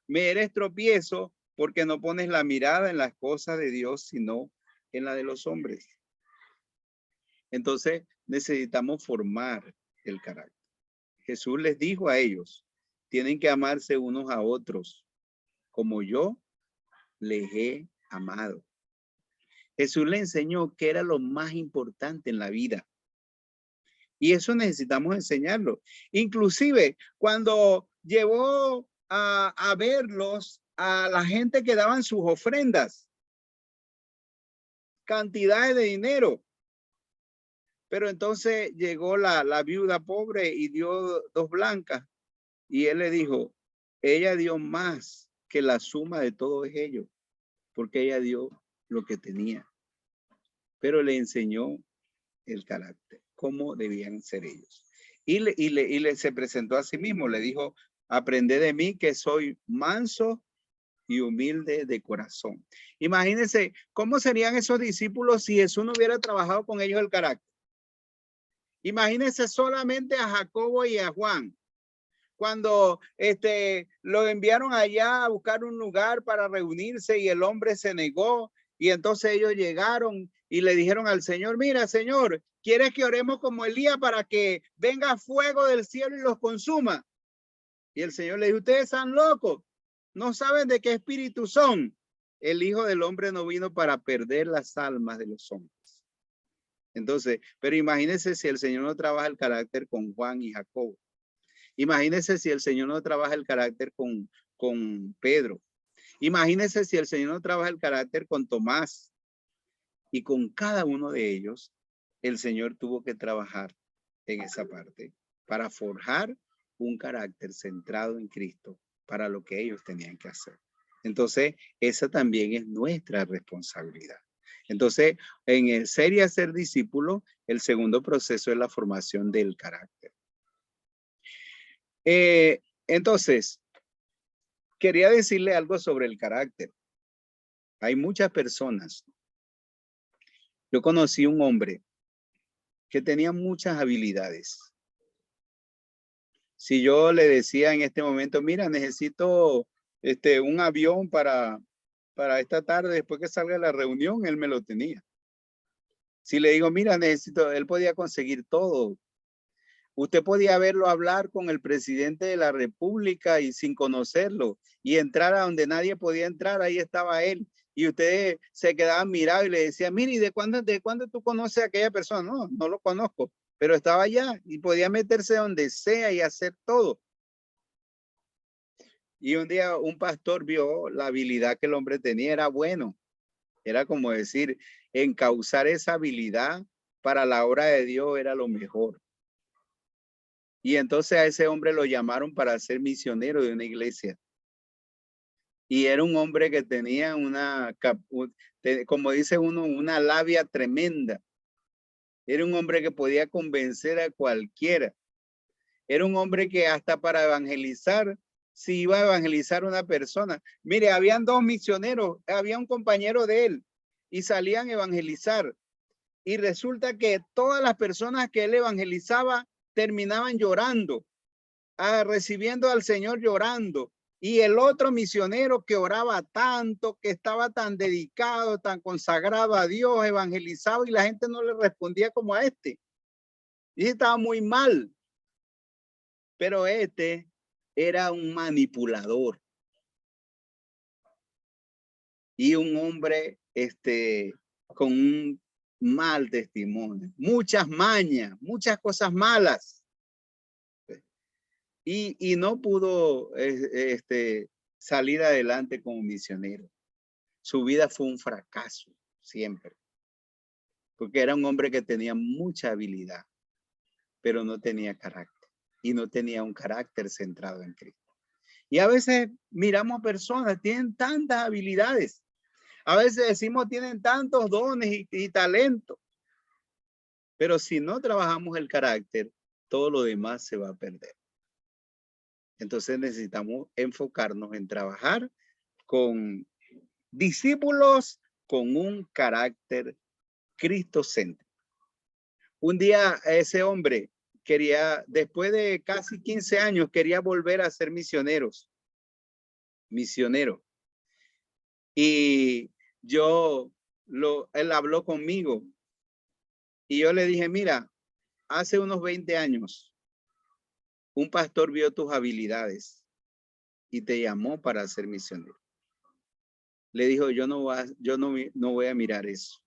Me eres tropiezo porque no pones la mirada en las cosas de Dios, sino en la de los hombres. Entonces necesitamos formar el carácter. Jesús les dijo a ellos, tienen que amarse unos a otros, como yo les he amado. Jesús le enseñó que era lo más importante en la vida. Y eso necesitamos enseñarlo. Inclusive cuando llevó a verlos a la gente que daban sus ofrendas, cantidades de dinero. Pero entonces llegó la viuda pobre y dio 2 blancas. Y él le dijo, ella dio más que la suma de todos ellos, porque ella dio lo que tenía. Pero le enseñó el carácter, cómo debían ser ellos. Y se presentó a sí mismo, le dijo, aprended de mí que soy manso y humilde de corazón. Imagínense cómo serían esos discípulos si Jesús no hubiera trabajado con ellos el carácter. Imagínense solamente a Jacobo y a Juan. Cuando lo enviaron allá a buscar un lugar para reunirse y el hombre se negó. Y entonces ellos llegaron y le dijeron al Señor, mira, Señor, ¿quieres que oremos como Elías para que venga fuego del cielo y los consuma? Y el Señor le dijo, ustedes están locos, no saben de qué espíritu son. El Hijo del Hombre no vino para perder las almas de los hombres. Entonces, pero imagínense si el Señor no trabaja el carácter con Juan y Jacobo. Imagínense si el Señor no trabaja el carácter con Pedro. Imagínense si el Señor no trabaja el carácter con Tomás. Y con cada uno de ellos, el Señor tuvo que trabajar en esa parte para forjar un carácter centrado en Cristo para lo que ellos tenían que hacer. Entonces, esa también es nuestra responsabilidad. Entonces, en el ser y hacer discípulo, el segundo proceso es la formación del carácter. Entonces, quería decirle algo sobre el carácter. Hay muchas personas. Yo conocí un hombre que tenía muchas habilidades. Si yo le decía en este momento, mira, necesito un avión para esta tarde, después que salga de la reunión, él me lo tenía. Si le digo, mira, él podía conseguir todo. Usted podía verlo hablar con el presidente de la República y sin conocerlo y entrar a donde nadie podía entrar, ahí estaba él. Y ustedes se quedaban mirados y le decían, mire, ¿y de cuándo tú conoces a aquella persona? No, no lo conozco, pero estaba allá y podía meterse donde sea y hacer todo. Y un día un pastor vio la habilidad que el hombre tenía, era bueno. Era como decir, encauzar esa habilidad para la obra de Dios era lo mejor. Y entonces a ese hombre lo llamaron para ser misionero de una iglesia. Y era un hombre que tenía como dice uno, una labia tremenda. Era un hombre que podía convencer a cualquiera. Era un hombre que hasta para evangelizar, si iba a evangelizar una persona. Mire, habían 2 misioneros, había un compañero de él y salían a evangelizar. Y resulta que todas las personas que él evangelizaba terminaban llorando, recibiendo al Señor llorando. Y el otro misionero que oraba tanto, que estaba tan dedicado, tan consagrado a Dios, evangelizaba y la gente no le respondía como a este. Y estaba muy mal. Pero este era un manipulador. Y un hombre con un mal testimonio. Muchas mañas, muchas cosas malas. Y no pudo salir adelante como misionero. Su vida fue un fracaso siempre. Porque era un hombre que tenía mucha habilidad, pero no tenía carácter. Y no tenía un carácter centrado en Cristo. Y a veces miramos a personas, tienen tantas habilidades. A veces decimos, tienen tantos dones y talentos. Pero si no trabajamos el carácter, todo lo demás se va a perder. Entonces necesitamos enfocarnos en trabajar con discípulos con un carácter cristocéntrico. Un día ese hombre quería, después de casi 15 años, quería volver a ser misionero. Y él habló conmigo y yo le dije, mira, hace unos 20 años, un pastor vio tus habilidades y te llamó para ser misionero. Le dijo, yo no voy a mirar eso.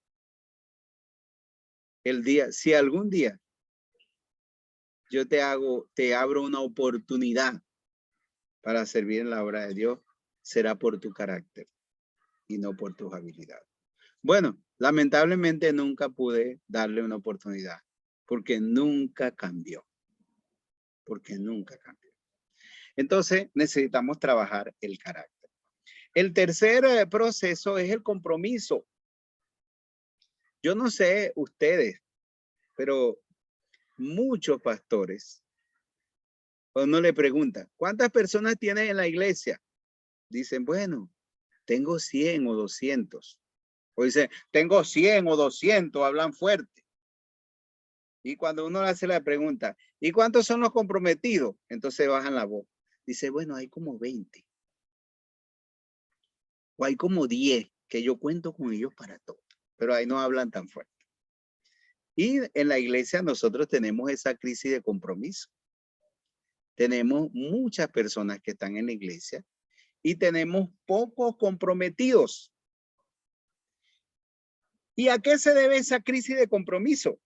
Si algún día yo te abro una oportunidad para servir en la obra de Dios, será por tu carácter y no por tus habilidades. Bueno, lamentablemente nunca pude darle una oportunidad porque nunca cambió. Entonces necesitamos trabajar el carácter. El tercer proceso es el compromiso. Yo no sé ustedes, pero muchos pastores, cuando le preguntan, ¿cuántas personas tienen en la iglesia? Dicen, bueno, tengo 100 o 200. O dicen, tengo 100 o 200, hablan fuerte. Y cuando uno le hace la pregunta, ¿y cuántos son los comprometidos? Entonces bajan la voz. Dice, bueno, hay como 20. O hay como 10 que yo cuento con ellos para todo. Pero ahí no hablan tan fuerte. Y en la iglesia nosotros tenemos esa crisis de compromiso. Tenemos muchas personas que están en la iglesia y tenemos pocos comprometidos. ¿Y a qué se debe esa crisis de compromiso?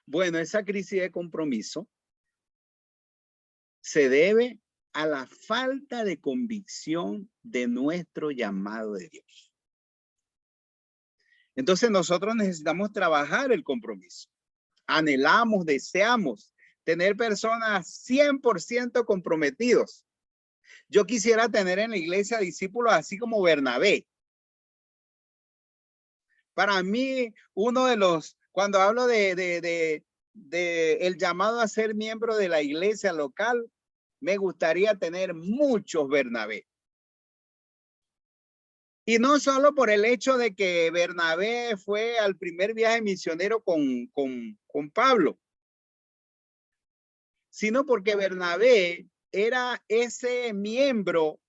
Bueno, esa crisis de compromiso se debe a la falta de convicción de nuestro llamado de Dios. Entonces nosotros necesitamos trabajar el compromiso. Anhelamos, deseamos tener personas 100% comprometidos. Yo quisiera tener en la iglesia discípulos así como Bernabé. Para mí, cuando hablo de el llamado a ser miembro de la iglesia local, me gustaría tener muchos Bernabé. Y no solo por el hecho de que Bernabé fue al primer viaje misionero con Pablo, sino porque Bernabé era ese miembro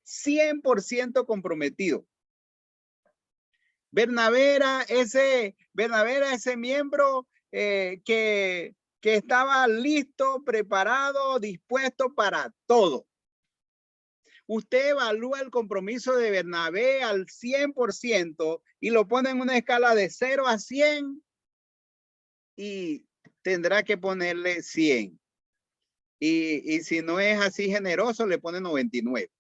100% comprometido. Bernabé era ese miembro que estaba listo, preparado, dispuesto para todo. Usted evalúa el compromiso de Bernabé al 100% y lo pone en una escala de 0 a 100 y tendrá que ponerle 100. Y si no es así generoso, le pone 99.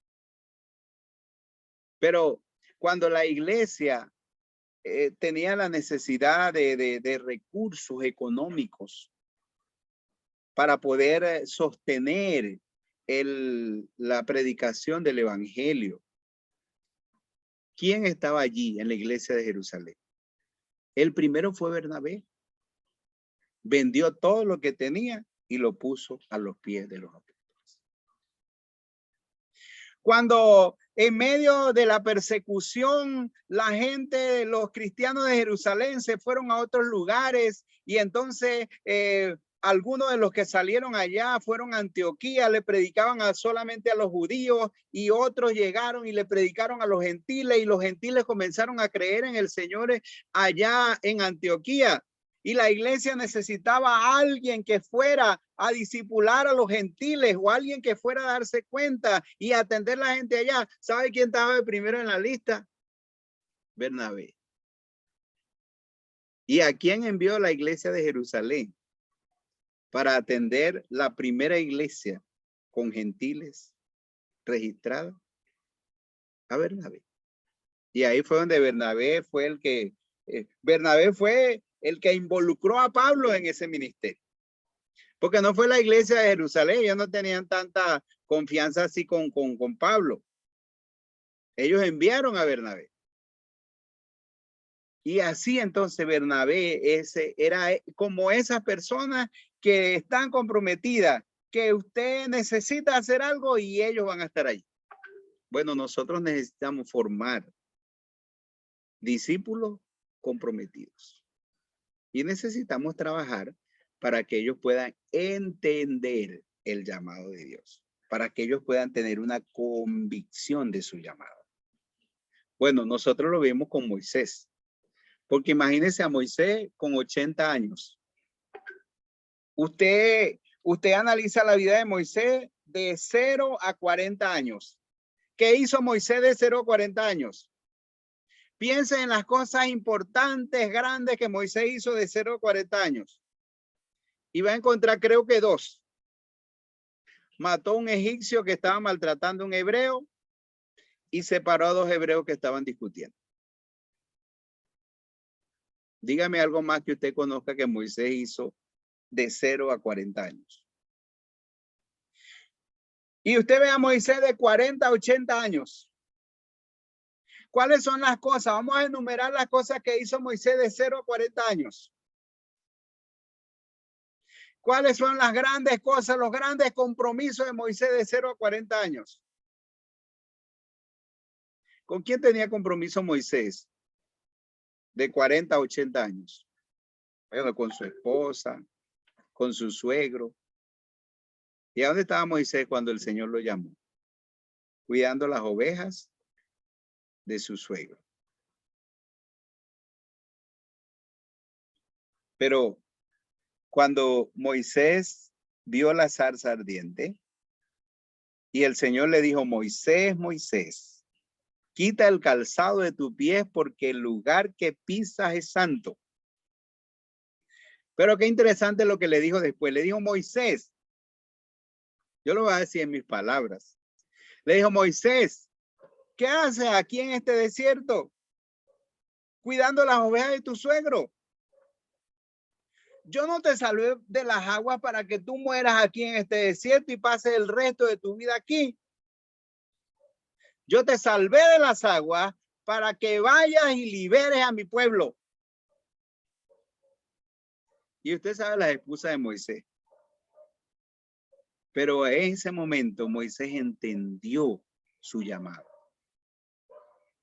Pero cuando la iglesia tenía la necesidad de recursos económicos para poder sostener la predicación del evangelio, ¿quién estaba allí en la iglesia de Jerusalén? El primero fue Bernabé. Vendió todo lo que tenía y lo puso a los pies de los apóstoles. Cuando en medio de la persecución, la gente, los cristianos de Jerusalén se fueron a otros lugares y entonces algunos de los que salieron allá fueron a Antioquía, le predicaban solamente a los judíos y otros llegaron y le predicaron a los gentiles y los gentiles comenzaron a creer en el Señor allá en Antioquía. Y la iglesia necesitaba a alguien que fuera a discipular a los gentiles o alguien que fuera a darse cuenta y atender a la gente allá. ¿Sabe quién estaba de primero en la lista? Bernabé. ¿Y a quién envió la iglesia de Jerusalén para atender la primera iglesia con gentiles registrada? A Bernabé. Y ahí fue donde Bernabé fue el que involucró a Pablo en ese ministerio. Porque no fue la iglesia de Jerusalén, ellos no tenían tanta confianza así con Pablo. Ellos enviaron a Bernabé. Y así entonces Bernabé era como esas personas que están comprometidas, que usted necesita hacer algo y ellos van a estar ahí. Bueno, nosotros necesitamos formar discípulos comprometidos. Y necesitamos trabajar para que ellos puedan entender el llamado de Dios, para que ellos puedan tener una convicción de su llamado. Bueno, nosotros lo vemos con Moisés, porque imagínense a Moisés con 80 años. Usted analiza la vida de Moisés de 0 a 40 años. ¿Qué hizo Moisés de 0 a 40 años? Piensa en las cosas importantes, grandes que Moisés hizo de 0 a 40 años. Y va a encontrar, creo que 2. Mató a un egipcio que estaba maltratando a un hebreo y separó a 2 hebreos que estaban discutiendo. Dígame algo más que usted conozca que Moisés hizo de 0 a 40 años. Y usted ve a Moisés de 40 a 80 años. ¿Cuáles son las cosas? Vamos a enumerar las cosas que hizo Moisés de 0 a 40 años. ¿Cuáles son las grandes cosas, los grandes compromisos de Moisés de 0 a 40 años? ¿Con quién tenía compromiso Moisés de 40 a 80 años? Bueno, con su esposa, con su suegro. ¿Y a dónde estaba Moisés cuando el Señor lo llamó? Cuidando las ovejas de su suegro. Pero cuando Moisés vio la zarza ardiente y el Señor le dijo, Moisés, Moisés, quita el calzado de tus pies porque el lugar que pisas es santo. Pero qué interesante lo que le dijo después. Le dijo, Moisés, yo lo voy a decir en mis palabras. Le dijo, Moisés, ¿qué haces aquí en este desierto? Cuidando las ovejas de tu suegro. Yo no te salvé de las aguas para que tú mueras aquí en este desierto y pases el resto de tu vida aquí. Yo te salvé de las aguas para que vayas y liberes a mi pueblo. Y usted sabe las excusas de Moisés. Pero en ese momento Moisés entendió su llamado.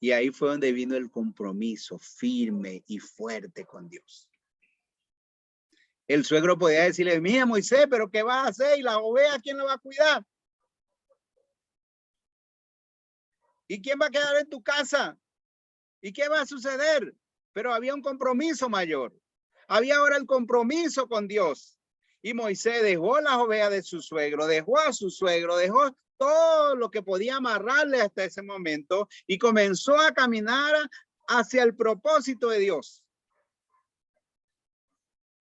Y ahí fue donde vino el compromiso firme y fuerte con Dios. El suegro podía decirle, mira Moisés, pero ¿qué vas a hacer? ¿Y la oveja quién lo va a cuidar? ¿Y quién va a quedar en tu casa? ¿Y qué va a suceder? Pero había un compromiso mayor. Había ahora el compromiso con Dios. Y Moisés dejó las ovejas de su suegro, dejó a su suegro, dejó todo lo que podía amarrarle hasta ese momento y comenzó a caminar hacia el propósito de Dios.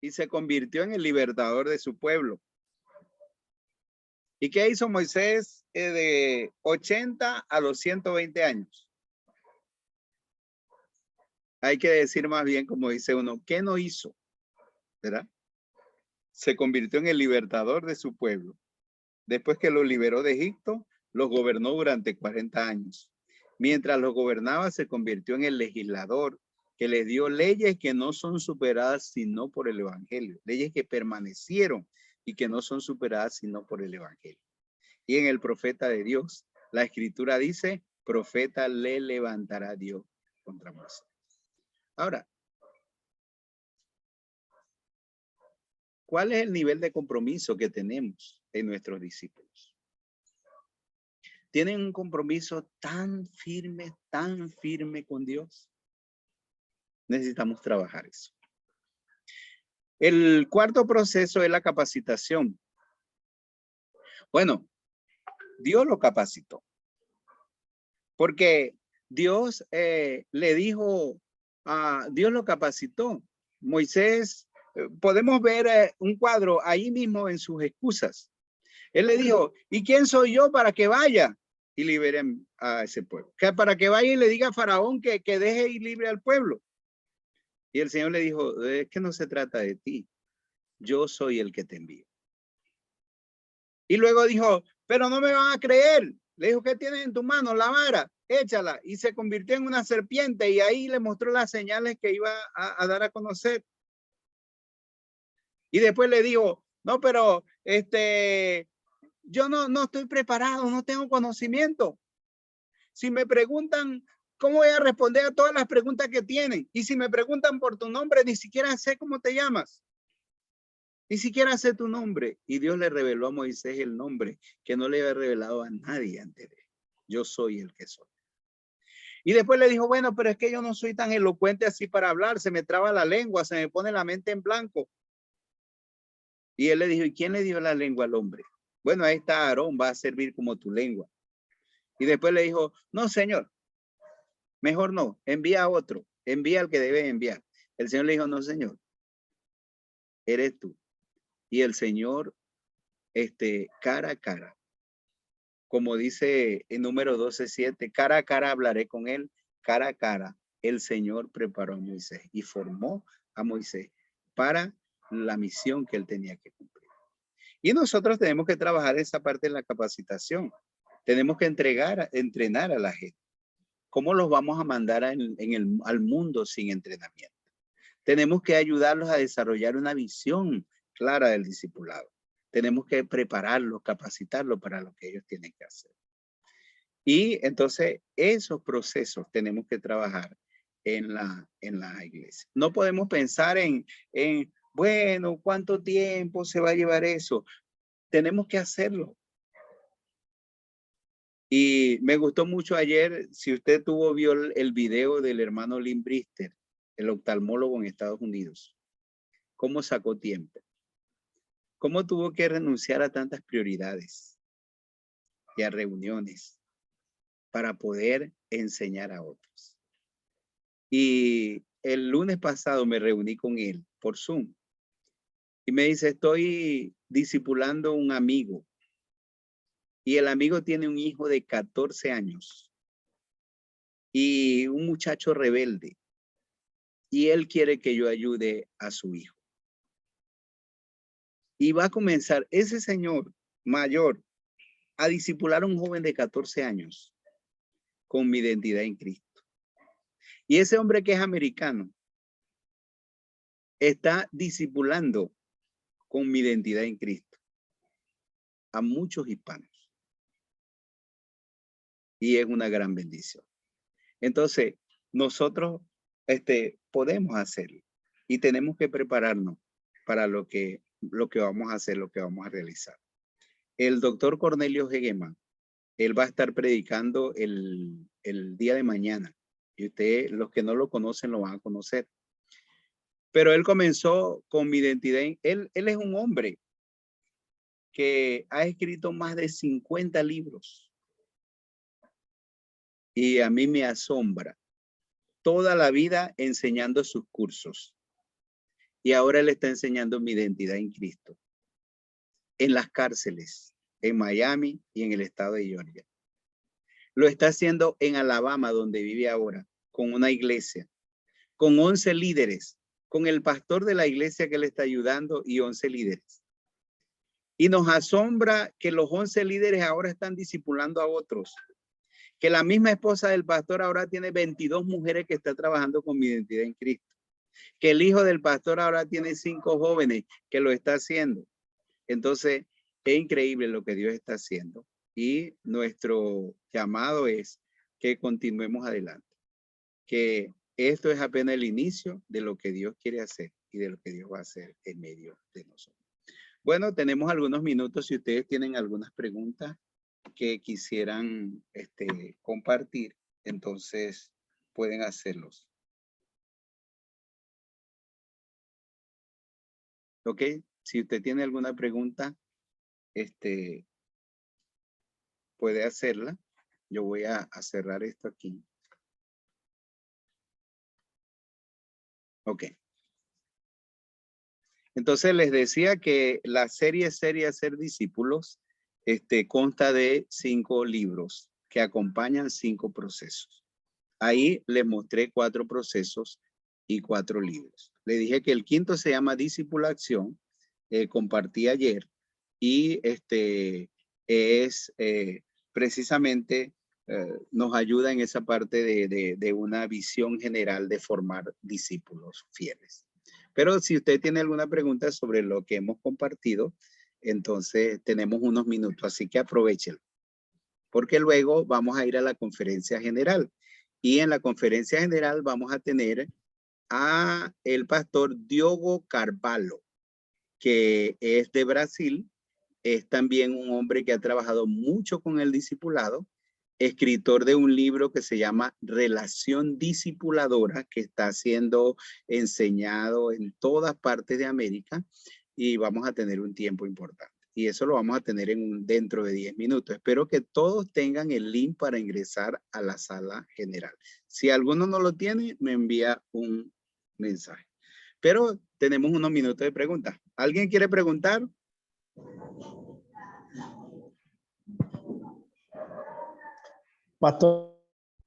Y se convirtió en el libertador de su pueblo. ¿Y qué hizo Moisés de 80 a los 120 años? Hay que decir más bien, como dice uno, ¿qué no hizo? ¿Verdad? Se convirtió en el libertador de su pueblo. Después que lo liberó de Egipto, los gobernó durante 40 años. Mientras los gobernaba, se convirtió en el legislador que les dio leyes que no son superadas sino por el evangelio. Leyes que permanecieron y que no son superadas sino por el evangelio. Y en el profeta de Dios, la escritura dice, profeta le levantará Dios contra Moisés. Ahora, ¿cuál es el nivel de compromiso que tenemos en nuestros discípulos? ¿Tienen un compromiso tan firme con Dios? Necesitamos trabajar eso. El cuarto proceso es la capacitación. Bueno, Dios lo capacitó. Porque Dios le dijo, Dios lo capacitó. Moisés, podemos ver un cuadro ahí mismo en sus excusas. Él le dijo, ¿y quién soy yo para que vaya y liberen a ese pueblo? Que para que vaya y le diga a Faraón que deje ir libre al pueblo. Y el Señor le dijo, es que no se trata de ti. Yo soy el que te envío. Y luego dijo, pero no me van a creer. Le dijo, ¿qué tienes en tu mano? La vara, échala. Y se convirtió en una serpiente y ahí le mostró las señales que iba a dar a conocer. Y después le dijo, no, pero yo no estoy preparado, no tengo conocimiento. Si me preguntan ¿Cómo voy a responder a todas las preguntas que tienen? Y si me preguntan por tu nombre, ni siquiera sé cómo te llamas. Ni siquiera sé tu nombre. Y Dios le reveló a Moisés el nombre que no le había revelado a nadie antes de él. Yo soy el que soy. Y después le dijo, bueno, pero es que yo no soy tan elocuente así para hablar. Se me traba la lengua, se me pone la mente en blanco. Y él le dijo, ¿y quién le dio la lengua al hombre? Bueno, ahí está Aarón, va a servir como tu lengua. Y después le dijo, no, Señor, mejor no, envía a otro, envía al que debe enviar. El Señor le dijo, no, Señor, eres tú. Y el Señor, cara a cara, como dice en número 12:7, cara a cara hablaré con él, cara a cara, el Señor preparó a Moisés y formó a Moisés para la misión que él tenía que cumplir. Y nosotros tenemos que trabajar esa parte de la capacitación. Tenemos que entrenar a la gente. ¿Cómo los vamos a mandar al mundo sin entrenamiento? Tenemos que ayudarlos a desarrollar una visión clara del discipulado. Tenemos que prepararlos, capacitarlos para lo que ellos tienen que hacer. Y entonces esos procesos tenemos que trabajar en la iglesia. No podemos pensar en, bueno, ¿cuánto tiempo se va a llevar eso? Tenemos que hacerlo. Y me gustó mucho ayer, si usted vio el video del hermano Lynn Brister, el oftalmólogo en Estados Unidos, cómo sacó tiempo, cómo tuvo que renunciar a tantas prioridades y a reuniones para poder enseñar a otros. Y el lunes pasado me reuní con él por Zoom y me dice, estoy discipulando a un amigo y el amigo tiene un hijo de 14 años y un muchacho rebelde. Y él quiere que yo ayude a su hijo. Y va a comenzar ese señor mayor a discipular a un joven de 14 años con mi identidad en Cristo. Y ese hombre que es americano está discipulando con mi identidad en Cristo a muchos hispanos. Y es una gran bendición. Entonces, nosotros podemos hacerlo y tenemos que prepararnos para lo que vamos a hacer, lo que vamos a realizar. El doctor Cornelio Hegeman, él va a estar predicando el día de mañana. Y ustedes, los que no lo conocen, lo van a conocer. Pero él comenzó con mi identidad. Él es un hombre que ha escrito más de 50 libros. Y a mí me asombra. Toda la vida enseñando sus cursos. Y ahora él está enseñando mi identidad en Cristo. En las cárceles, en Miami y en el estado de Georgia. Lo está haciendo en Alabama, donde vive ahora, con una iglesia, con 11 líderes, con el pastor de la iglesia que le está ayudando y 11 líderes. Y nos asombra que los 11 líderes ahora están discipulando a otros. Que la misma esposa del pastor ahora tiene 22 mujeres que está trabajando con mi identidad en Cristo. Que el hijo del pastor ahora tiene 5 jóvenes que lo está haciendo. Entonces, es increíble lo que Dios está haciendo. Y nuestro llamado es que continuemos adelante. Que esto es apenas el inicio de lo que Dios quiere hacer y de lo que Dios va a hacer en medio de nosotros. Bueno, tenemos algunos minutos. Si ustedes tienen algunas preguntas que quisieran compartir, entonces pueden hacerlos. Ok, si usted tiene alguna pregunta, puede hacerla. Yo voy a cerrar esto aquí. Ok. Entonces les decía que la serie Ser Discípulos consta de 5 libros que acompañan 5 procesos. Ahí les mostré 4 procesos y 4 libros. Le dije que el quinto se llama Discipulación, compartí ayer, y es precisamente nos ayuda en esa parte de una visión general de formar discípulos fieles. Pero si usted tiene alguna pregunta sobre lo que hemos compartido, entonces tenemos unos minutos, así que aprovechenlo. Porque luego vamos a ir a la conferencia general. Y en la conferencia general vamos a tener a el pastor Diogo Carvalho, que es de Brasil. Es también un hombre que ha trabajado mucho con el discipulado, escritor de un libro que se llama Relación Discipuladora, que está siendo enseñado en todas partes de América, y vamos a tener un tiempo importante. Y eso lo vamos a tener dentro de 10 minutos. Espero que todos tengan el link para ingresar a la sala general. Si alguno no lo tiene, me envía un mensaje. Pero tenemos unos minutos de preguntas. ¿Alguien quiere preguntar? Pastor,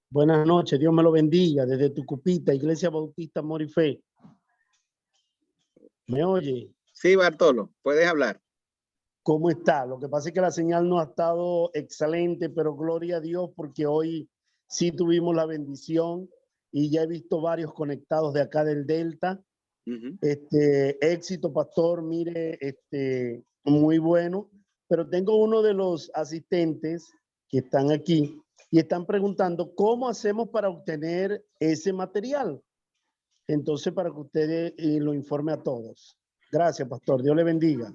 buenas noches, Dios me lo bendiga desde Tucupita, Iglesia Bautista Amor y Fe. ¿Me oye? Sí, Bartolo, puedes hablar. ¿Cómo está? Lo que pasa es que la señal no ha estado excelente, pero gloria a Dios porque hoy sí tuvimos la bendición y ya he visto varios conectados de acá del Delta. Éxito, pastor, mire, muy bueno, pero tengo uno de los asistentes que están aquí y están preguntando cómo hacemos para obtener ese material. Entonces, para que usted lo informe a todos. Gracias, pastor. Dios le bendiga.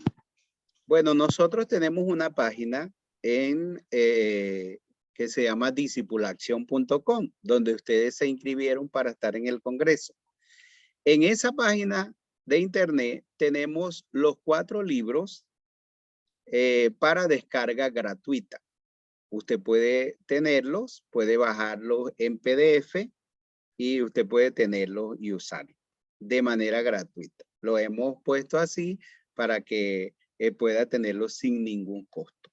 Bueno, nosotros tenemos una página que se llama discipulacción.com, donde ustedes se inscribieron para estar en el Congreso. En esa página de internet tenemos los 4 libros para descarga gratuita. Usted puede tenerlos, puede bajarlos en PDF y usted puede tenerlos y usarlos de manera gratuita. Lo hemos puesto así para que pueda tenerlos sin ningún costo.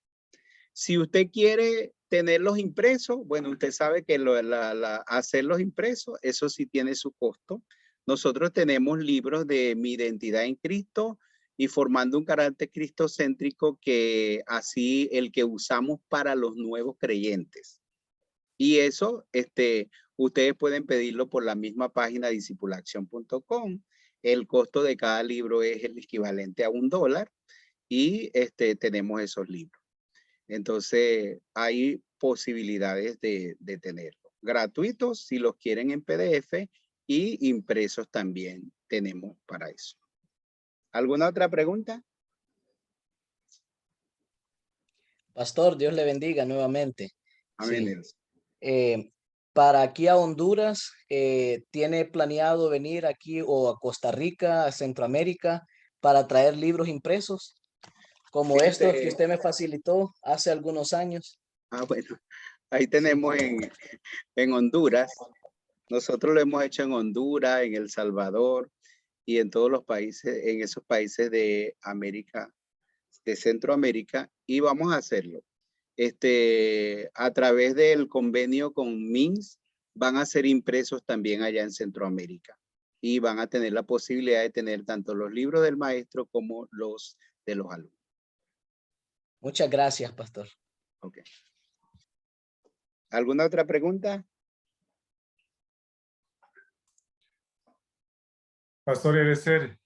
Si usted quiere tenerlos impresos, bueno, usted sabe que hacerlos impresos, eso sí tiene su costo. Nosotros tenemos libros de Mi Identidad en Cristo y Formando un Carácter Cristocéntrico, que así el que usamos para los nuevos creyentes. Y eso, ustedes pueden pedirlo por la misma página discipulacción.com. El costo de cada libro es el equivalente a $1 y tenemos esos libros. Entonces, hay posibilidades de tenerlo. Gratuitos si los quieren en PDF y impresos también tenemos para eso. ¿Alguna otra pregunta? Pastor, Dios le bendiga nuevamente. Amén. Sí. Para aquí a Honduras, ¿tiene planeado venir aquí o a Costa Rica, a Centroamérica, para traer libros impresos? Como estos que usted me facilitó hace algunos años. Bueno, ahí tenemos en Honduras. Nosotros lo hemos hecho en Honduras, en El Salvador y en todos los países, en esos países de América, de Centroamérica, y vamos a hacerlo. A través del convenio con MINS, van a ser impresos también allá en Centroamérica y van a tener la posibilidad de tener tanto los libros del maestro como los de los alumnos. Muchas gracias, pastor. Ok. ¿Alguna otra pregunta? Pastor Eliezer,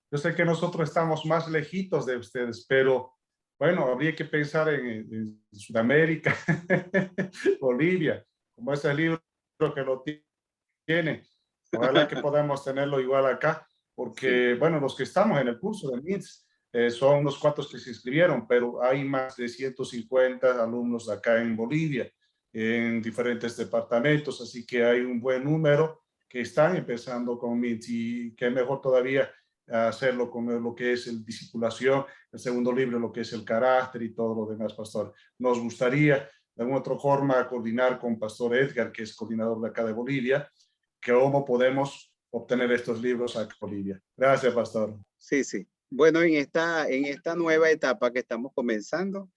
yo sé que nosotros estamos más lejitos de ustedes, pero bueno, habría que pensar en Sudamérica, Bolivia, como ese libro que lo tiene. Ojalá que podamos tenerlo igual acá, porque, bueno, los que estamos en el curso de MITS son unos cuantos que se inscribieron, pero hay más de 150 alumnos acá en Bolivia, en diferentes departamentos, así que hay un buen número que están empezando con MITS y que es mejor todavía hacerlo con lo que es el discipulación, el segundo libro, lo que es el carácter y todo lo demás, pastor. Nos gustaría de alguna otra forma coordinar con Pastor Edgar, que es coordinador de acá de Bolivia, que cómo podemos obtener estos libros acá en Bolivia. Gracias, pastor. Sí, sí. Bueno, en esta nueva etapa que estamos comenzando,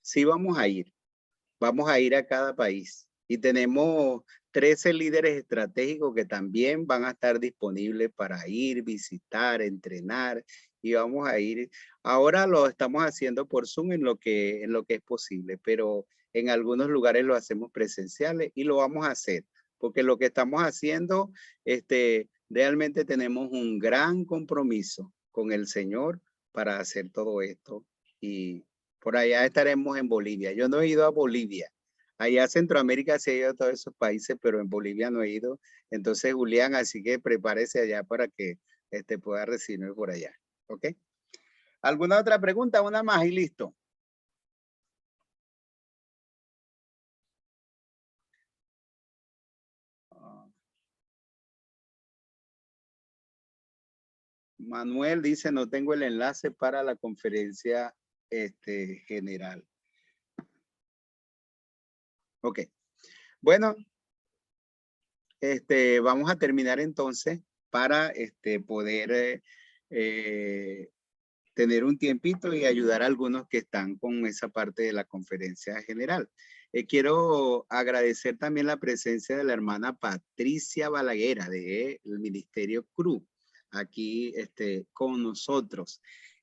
sí vamos a ir a cada país y tenemos 13 líderes estratégicos que también van a estar disponibles para ir, visitar, entrenar, y vamos a ir. Ahora lo estamos haciendo por Zoom en lo que es posible, pero en algunos lugares lo hacemos presenciales y lo vamos a hacer, porque lo que estamos haciendo, realmente tenemos un gran compromiso con el Señor para hacer todo esto, y por allá estaremos en Bolivia. Yo no he ido a Bolivia, Allá a Centroamérica sí he ido a todos esos países, pero en Bolivia no he ido. Entonces, Julián, así que prepárese allá para que pueda recibirme por allá. ¿Ok? ¿Alguna otra pregunta? Una más y listo. Manuel dice, no tengo el enlace para la conferencia general. Ok. Bueno, vamos a terminar entonces para poder tener un tiempito y ayudar a algunos que están con esa parte de la conferencia general. Quiero agradecer también la presencia de la hermana Patricia Balaguer del Ministerio CRU aquí con nosotros.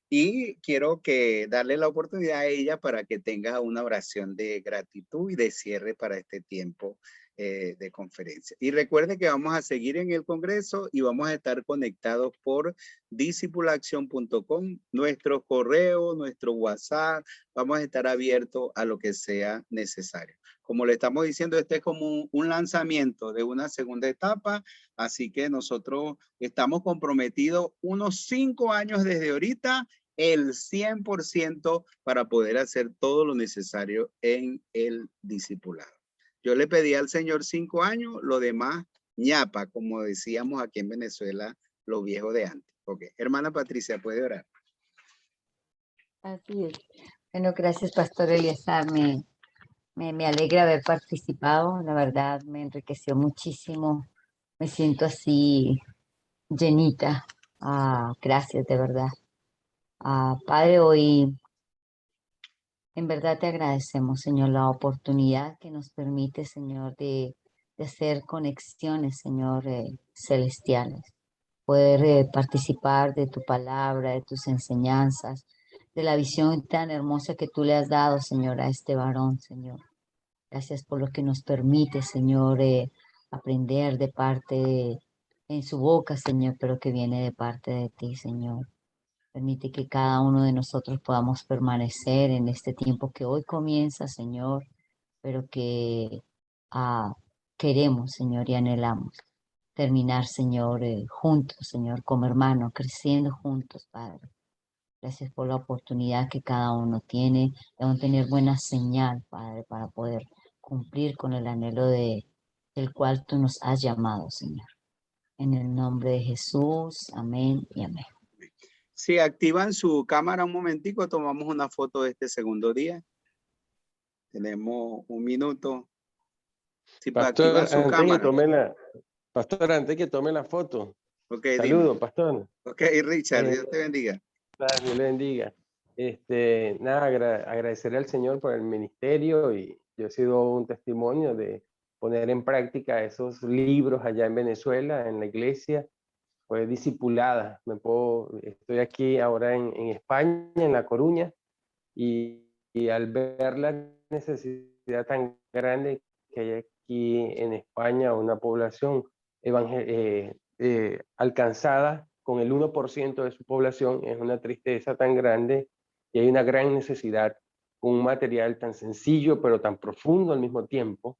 Y quiero darle la oportunidad a ella para que tenga una oración de gratitud y de cierre para este tiempo de conferencia. Y recuerde que vamos a seguir en el Congreso y vamos a estar conectados por discipulacción.com, nuestro correo, nuestro WhatsApp, vamos a estar abiertos a lo que sea necesario. Como le estamos diciendo, este es como un lanzamiento de una segunda etapa, así que nosotros estamos comprometidos unos 5 años desde ahorita, el 100% para poder hacer todo lo necesario en el discipulado. Yo le pedí al Señor 5 años, lo demás ñapa, como decíamos aquí en Venezuela, lo viejo de antes. Ok, hermana Patricia, ¿puede orar? Así es. Bueno, gracias, Pastor Eliezer. Me alegra haber participado. La verdad, me enriqueció muchísimo. Me siento así llenita. Gracias, de verdad. Padre, hoy en verdad te agradecemos, Señor, la oportunidad que nos permite, Señor, de hacer conexiones, Señor, celestiales. Poder participar de tu palabra, de tus enseñanzas, de la visión tan hermosa que tú le has dado, Señor, a este varón, Señor. Gracias por lo que nos permite, Señor, aprender de en su boca, Señor, pero que viene de parte de ti, Señor. Permite que cada uno de nosotros podamos permanecer en este tiempo que hoy comienza, Señor, pero que queremos, Señor, y anhelamos terminar, Señor, juntos, Señor, como hermanos, creciendo juntos, Padre. Gracias por la oportunidad que cada uno tiene de tener buena señal, Padre, para poder cumplir con el anhelo del cual tú nos has llamado, Señor. En el nombre de Jesús, amén y amén. Si activan su cámara un momentico, tomamos una foto de este segundo día. Tenemos un minuto. Si Pastor, activan su cámara. Pastor, antes que tome la foto. Okay, Saludos, pastor. Ok, Richard, Dios te bendiga. Dios le bendiga. Nada, agradecerle al Señor por el ministerio, y yo he sido un testimonio de poner en práctica esos libros allá en Venezuela, en la iglesia. Fue discipulada. Estoy aquí ahora en España, en La Coruña, y al ver la necesidad tan grande que hay aquí en España, una población alcanzada con el 1% de su población, es una tristeza tan grande, y hay una gran necesidad, con un material tan sencillo pero tan profundo al mismo tiempo,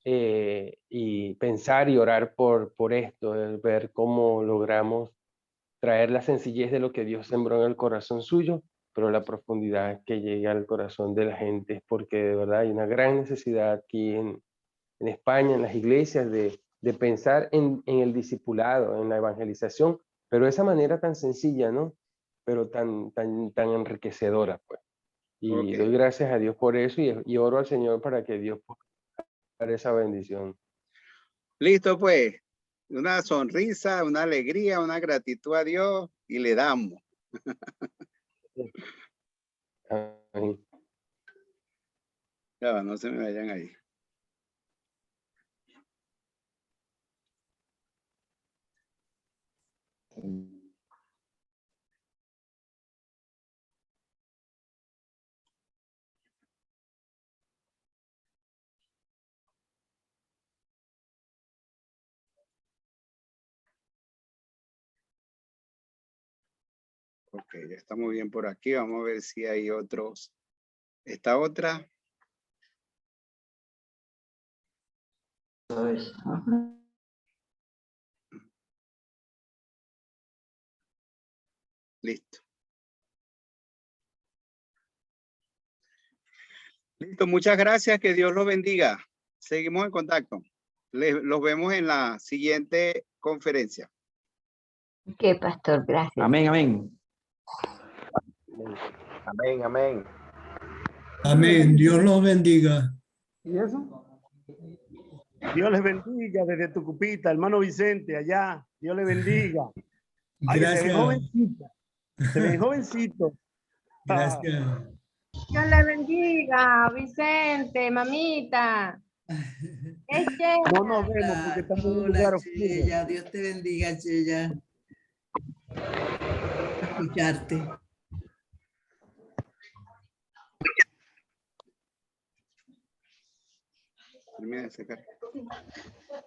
y pensar y orar por esto, ver cómo logramos traer la sencillez de lo que Dios sembró en el corazón suyo, pero la profundidad que llegue al corazón de la gente, porque de verdad hay una gran necesidad aquí en España, en las iglesias, de pensar en el discipulado, en la evangelización, pero de esa manera tan sencilla, ¿no? Pero tan enriquecedora, pues. Y doy gracias a Dios por eso, y oro al Señor para que Dios pueda dar esa bendición. Listo, pues. Una sonrisa, una alegría, una gratitud a Dios y le damos. Amén. Ya, no se me vayan ahí. Ok, ya estamos bien por aquí. Vamos a ver si hay otros. Esta otra. Listo. Listo, muchas gracias, que Dios los bendiga. Seguimos en contacto. Los vemos en la siguiente conferencia. Ok, pastor, gracias. Amén, amén. Amén, amén. Amén. Dios los bendiga. ¿Y eso? Dios les bendiga desde Tucupita, hermano Vicente, allá. Dios le bendiga. Ay, que se ven Gracias. jovencitos. Se ven jovencitos. Gracias. Dios le bendiga, Vicente, mamita. Es No nos vemos porque estamos en un lugar Hola, oscuro. Chella. Dios te bendiga, Chella. Escucharte. Termina de sacar.